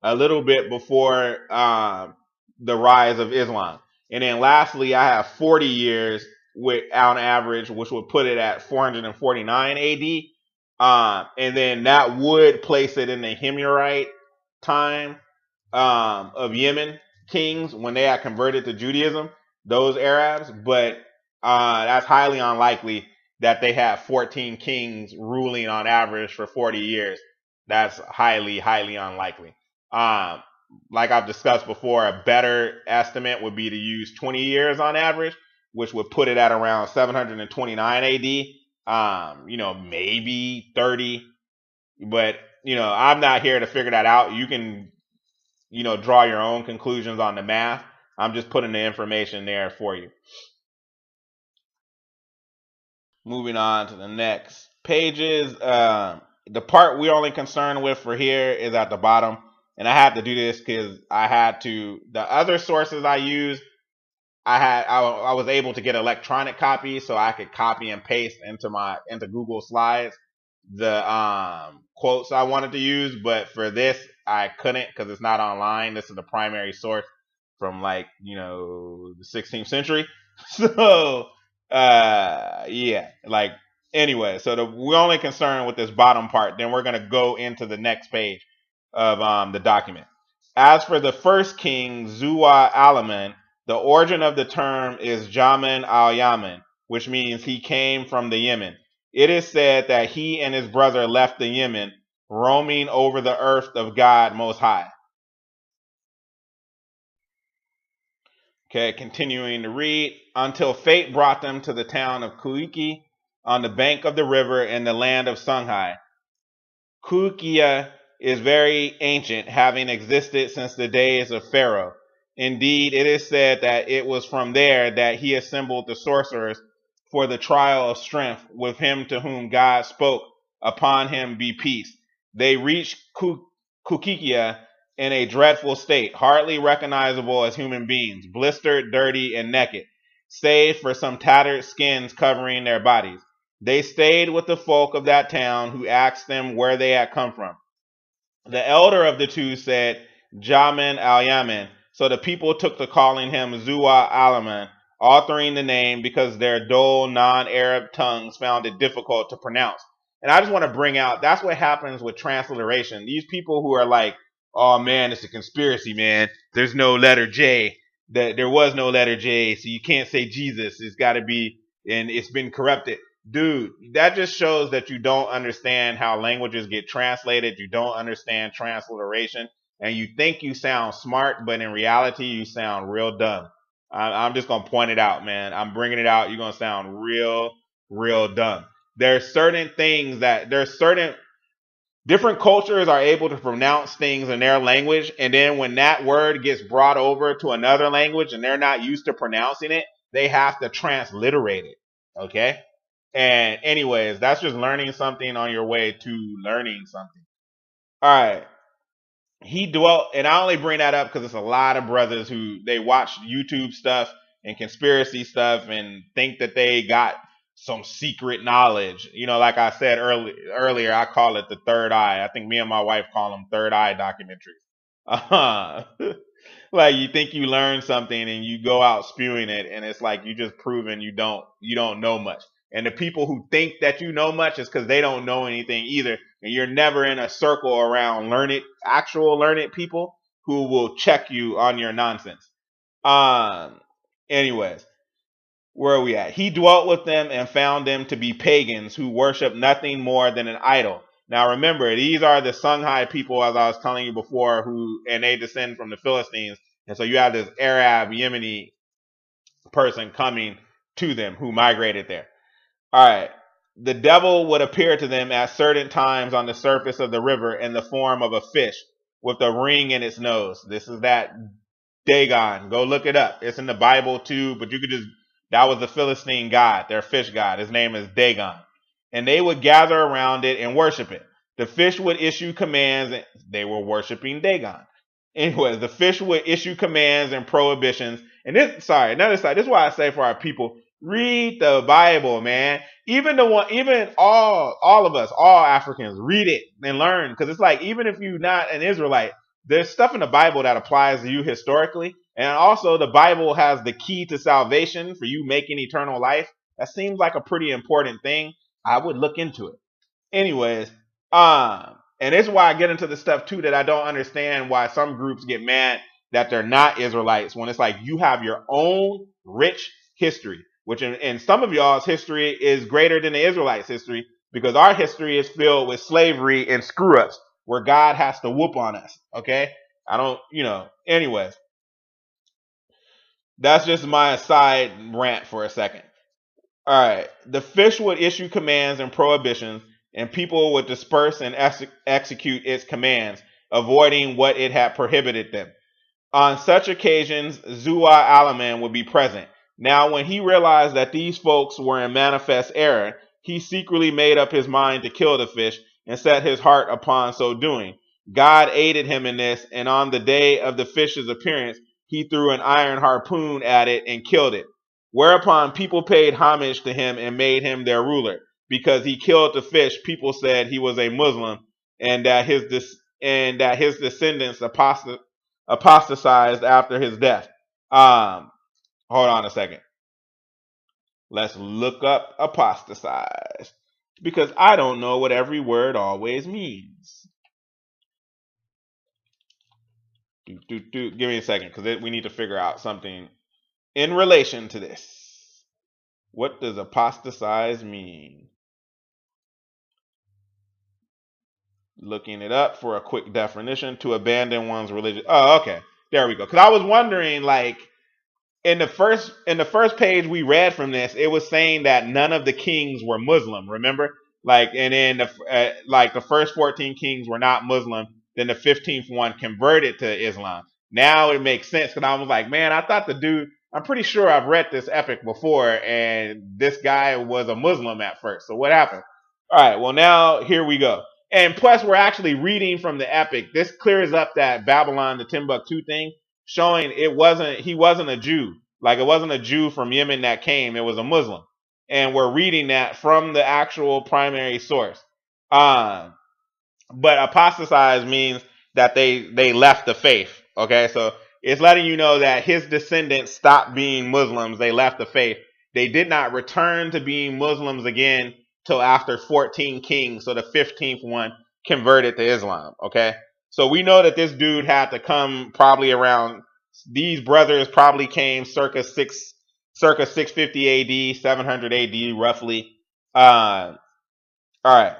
a little bit before the rise of Islam. And then lastly, I have 40 years on average, which would put it at 449 AD. And then that would place it in the Himyarite time of Yemen kings when they had converted to Judaism, those Arabs. But that's highly unlikely that they had 14 kings ruling on average for 40 years. That's highly, highly unlikely. Like I've discussed before, a better estimate would be to use 20 years on average, which would put it at around 729 AD. Maybe 30, but I'm not here to figure that out. You can, draw your own conclusions on the math. I'm just putting the information there for you. Moving on to the next pages. The part we're only concerned with for here is at the bottom, and I had to do this because the other sources I use, I was able to get electronic copies, so I could copy and paste into Google Slides the quotes I wanted to use, but for this I couldn't because it's not online. This is the primary source from the 16th century. So anyway, so we're only concerned with this bottom part. Then we're gonna go into the next page of the document. As for the first king, Zuwa Alaman, the origin of the term is Jamin al-Yaman, which means he came from the Yemen. It is said that he and his brother left the Yemen, roaming over the earth of God Most High. Okay, continuing to read. Until fate brought them to the town of Kuiki on the bank of the river in the land of Songhai. Kuikia is very ancient, having existed since the days of Pharaoh. Indeed, it is said that it was from there that he assembled the sorcerers for the trial of strength with him to whom God spoke, upon him be peace. They reached Kukikia in a dreadful state, hardly recognizable as human beings, blistered, dirty, and naked, save for some tattered skins covering their bodies. They stayed with the folk of that town, who asked them where they had come from. The elder of the two said, Jamin al-Yaman. So the people took to calling him Zuwa Alaman, altering the name because their dull non-Arab tongues found it difficult to pronounce. And I just want to bring out, that's what happens with transliteration. These people who are like, oh man, it's a conspiracy, man. There's no letter J. There was no letter J, so you can't say Jesus. It's got to be, and it's been corrupted. Dude, that just shows that you don't understand how languages get translated. You don't understand transliteration, and you think you sound smart, but in reality, you sound real dumb. I'm just gonna point it out, man. I'm bringing it out. You're gonna sound real, real dumb. There's certain different cultures are able to pronounce things in their language, and then when that word gets brought over to another language and they're not used to pronouncing it, they have to transliterate it. Okay? And anyways, that's just learning something on your way to learning something. All right. He dwelt, and I only bring that up because it's a lot of brothers who they watch YouTube stuff and conspiracy stuff and think that they got some secret knowledge. Like I said earlier, I call it the third eye. I think me and my wife call them third eye documentaries. Like you think you learn something and you go out spewing it, and it's like you just proven you don't know much. And the people who think that you know much is because they don't know anything either. And you're never in a circle around actual learned people who will check you on your nonsense. Anyways, Where are we at? He dwelt with them and found them to be pagans who worship nothing more than an idol. Now remember, these are the Songhai people, as I was telling you before, and they descend from the Philistines. And so you have this Arab, Yemeni person coming to them who migrated there. All right. The devil would appear to them at certain times on the surface of the river in the form of a fish with a ring in its nose. This is that Dagon. Go look it up. It's in the Bible too, but that was the Philistine god, their fish god. His name is Dagon. And they would gather around it and worship it. The fish would issue commands, and they were worshiping Dagon. Anyways, the fish would issue commands and prohibitions. And another side. This is why I say for our people, read the Bible, man. Even all of us, all Africans, read it and learn. Because it's like, even if you're not an Israelite, there's stuff in the Bible that applies to you historically. And also the Bible has the key to salvation for you making eternal life. That seems like a pretty important thing. I would look into it. Anyways, and this is why I get into the stuff too that I don't understand why some groups get mad that they're not Israelites when it's like you have your own rich history, which in some of y'all's history is greater than the Israelites' history because our history is filled with slavery and screw ups where God has to whoop on us. Okay. Anyways, that's just my side rant for a second. All right. The fish would issue commands and prohibitions, and people would disperse and execute its commands, avoiding what it had prohibited them. On such occasions, Zua Alaman would be present. Now, when he realized that these folks were in manifest error, he secretly made up his mind to kill the fish and set his heart upon so doing. God aided him in this, and on the day of the fish's appearance, he threw an iron harpoon at it and killed it. Whereupon people paid homage to him and made him their ruler. Because he killed the fish, people said he was a Muslim and that his descendants apostatized after his death. Hold on a second. Let's look up apostatize because I don't know what every word always means. Give me a second because we need to figure out something in relation to this. What does apostatize mean? Looking it up for a quick definition: to abandon one's religion. Oh, okay. There we go. Because I was wondering, like, in the first page we read from this, it was saying that none of the kings were Muslim. Remember, and then the first 14 kings were not Muslim. Then the 15th one converted to Islam. Now it makes sense because I was like, man, I thought the dude. I'm pretty sure I've read this epic before, and this guy was a Muslim at first. So what happened? All right. Well, now here we go. And plus, we're actually reading from the epic. This clears up that Babylon to Timbuktu thing, showing he wasn't a Jew. Like, it wasn't a Jew from Yemen that came. It was a Muslim. And we're reading that from the actual primary source. But apostatize means that they left the faith. Okay, so it's letting you know that his descendants stopped being Muslims. They left the faith. They did not return to being Muslims again till after 14 kings. So the 15th one converted to Islam. Okay, so we know that this dude had to come probably around. These brothers probably came circa 650 AD, 700 AD, roughly. All right,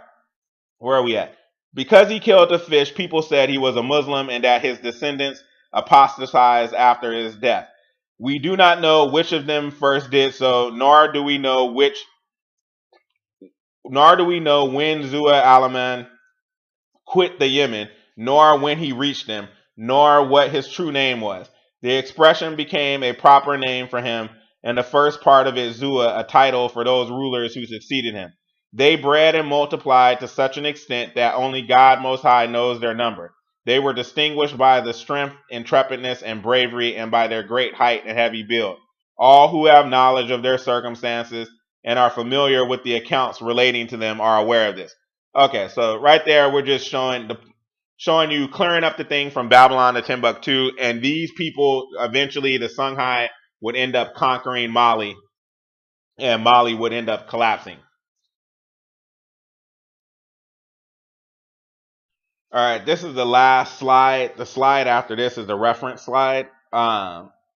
where are we at? Because he killed the fish, people said he was a Muslim and that his descendants apostatized after his death. We do not know which of them first did so, nor do we know when Zua Alaman quit the Yemen, nor when he reached them, nor what his true name was. The expression became a proper name for him, and the first part of it, Zua, a title for those rulers who succeeded him. They bred and multiplied to such an extent that only God Most High knows their number. They were distinguished by the strength, intrepidness, and bravery, and by their great height and heavy build. All who have knowledge of their circumstances and are familiar with the accounts relating to them are aware of this. Okay, so right there we're just showing you clearing up the thing from Babylon to Timbuktu, and these people eventually, the Songhai, would end up conquering Mali, and Mali would end up collapsing. All right, this is the last slide. The slide after this is the reference slide.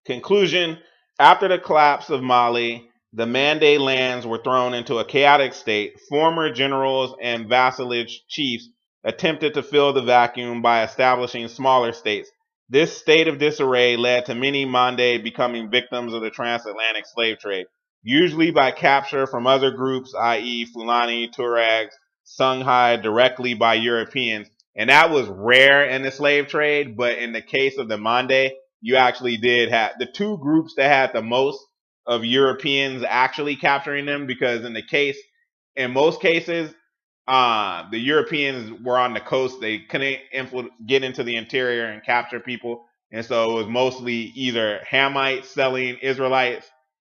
Conclusion: after the collapse of Mali, The Mande lands were thrown into a chaotic state. Former generals and vassalage chiefs attempted to fill the vacuum by establishing smaller states. This state of disarray led to many Mande becoming victims of the transatlantic slave trade, usually by capture from other groups, i.e. Fulani, Tuaregs, Songhai, directly by Europeans. And that was rare in the slave trade, but in the case of the Mande, you actually did have the two groups that had the most of Europeans actually capturing them, because in most cases, the Europeans were on the coast. They couldn't get into the interior and capture people. And so it was mostly either Hamites selling Israelites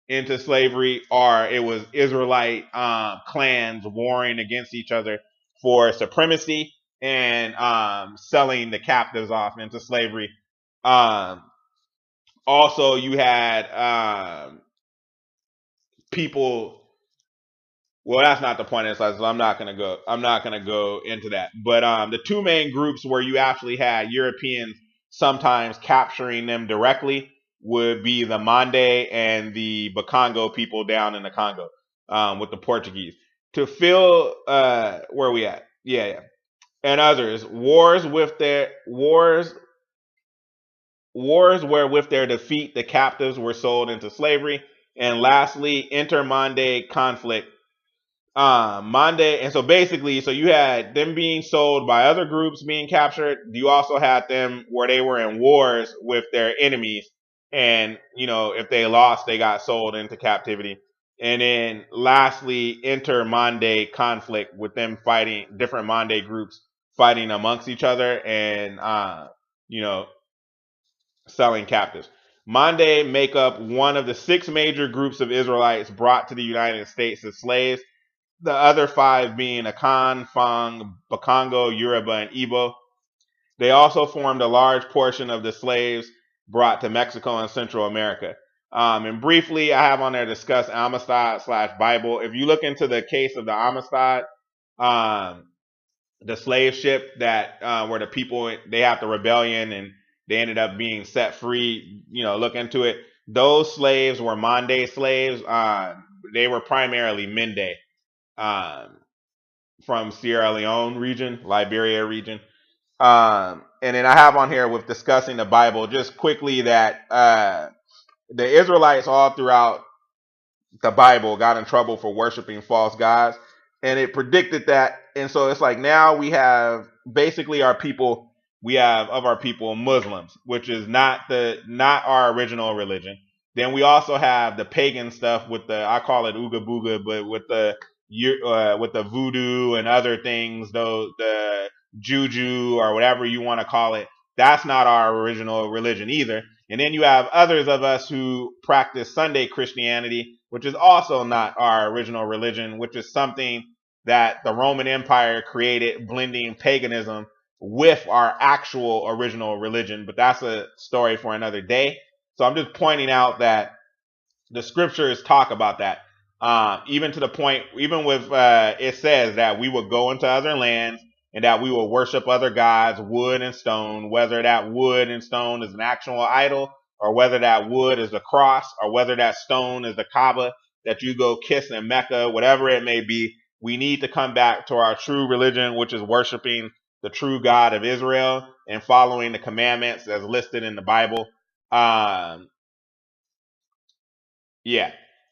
into slavery, or it was Israelite clans warring against each other for supremacy and selling the captives off into slavery. Um, Also, you had people. Well, that's not the point of this, so I'm not gonna go. I'm not gonna go into that. But the two main groups where you actually had Europeans sometimes capturing them directly would be the Mande and the Bakongo people down in the Congo, with the Portuguese. To fill, where are we at? Yeah, and others wars where with their defeat the captives were sold into slavery, and lastly, inter-Mande conflict. Mande, and so basically, so you had them being sold by other groups being captured. You also had them where they were in wars with their enemies, and if they lost, they got sold into captivity. And then lastly, inter-Mande conflict with them fighting, different Mande groups fighting amongst each other, and you know selling captives. Mande make up one of the six major groups of Israelites brought to the United States as slaves, the other five being Akan, Fang, Bakongo, Yoruba, and Igbo. They also formed a large portion of the slaves brought to Mexico and Central America. And briefly, I have on there discuss Amistad / Bible. If you look into the case of the Amistad, the slave ship that where the people, they have the rebellion and they ended up being set free. Look into it. Those slaves were Mande slaves. They were primarily Mende, from Sierra Leone region, Liberia region. And then I have on here with discussing the Bible just quickly that the Israelites all throughout the Bible got in trouble for worshiping false gods, and it predicted that. And so it's like now we have basically our people. We have of our people Muslims, which is not our original religion. Then we also have the pagan stuff with the, I call it Ooga Booga, but with the voodoo and other things, though the juju or whatever you want to call it. That's not our original religion either. And then you have others of us who practice Sunday Christianity, which is also not our original religion, which is something that the Roman Empire created, blending paganism with our actual original religion. But that's a story for another day. So I'm just pointing out that the scriptures talk about that. Even to the point, even with it says that we will go into other lands and that we will worship other gods, wood and stone, whether that wood and stone is an actual idol, or whether that wood is the cross, or whether that stone is the Kaaba that you go kiss in Mecca, whatever it may be. We need to come back to our true religion, which is worshiping the true God of Israel and following the commandments as listed in the Bible. Yeah.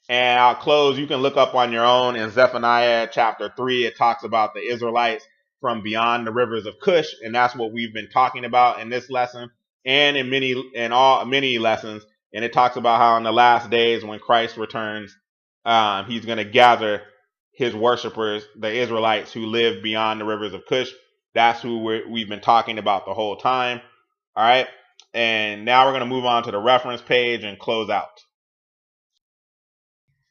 And I'll close. You can look up on your own in Zephaniah chapter 3. It talks about the Israelites from beyond the rivers of Kush, and that's what we've been talking about in this lesson and in many lessons. And it talks about how in the last days when Christ returns, he's going to gather his worshipers, the Israelites who live beyond the rivers of Kush. That's who we've been talking about the whole time. All right. And now we're going to move on to the reference page and close out.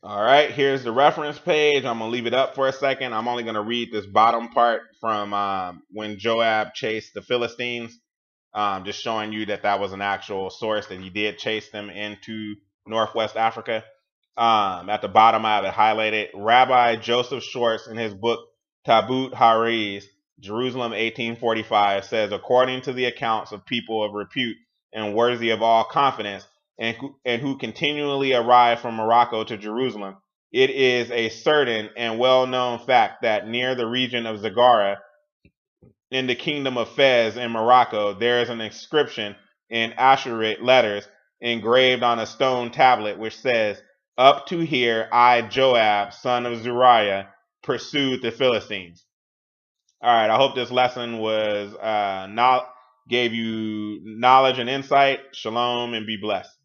All right, here's the reference page. I'm going to leave it up for a second. I'm only going to read this bottom part from when Joab chased the Philistines, just showing you that was an actual source, that he did chase them into Northwest Africa. At the bottom, I have it highlighted. Rabbi Joseph Schwartz, in his book Tabut Hariz, Jerusalem 1845, says, according to the accounts of people of repute and worthy of all confidence, and who continually arrive from Morocco to Jerusalem, it is a certain and well-known fact that near the region of Zagara, in the kingdom of Fez in Morocco, there is an inscription in Assyrian letters engraved on a stone tablet which says, "Up to here I, Joab, son of Zeruiah, pursued the Philistines." All right, I hope this lesson was gave you knowledge and insight. Shalom and be blessed.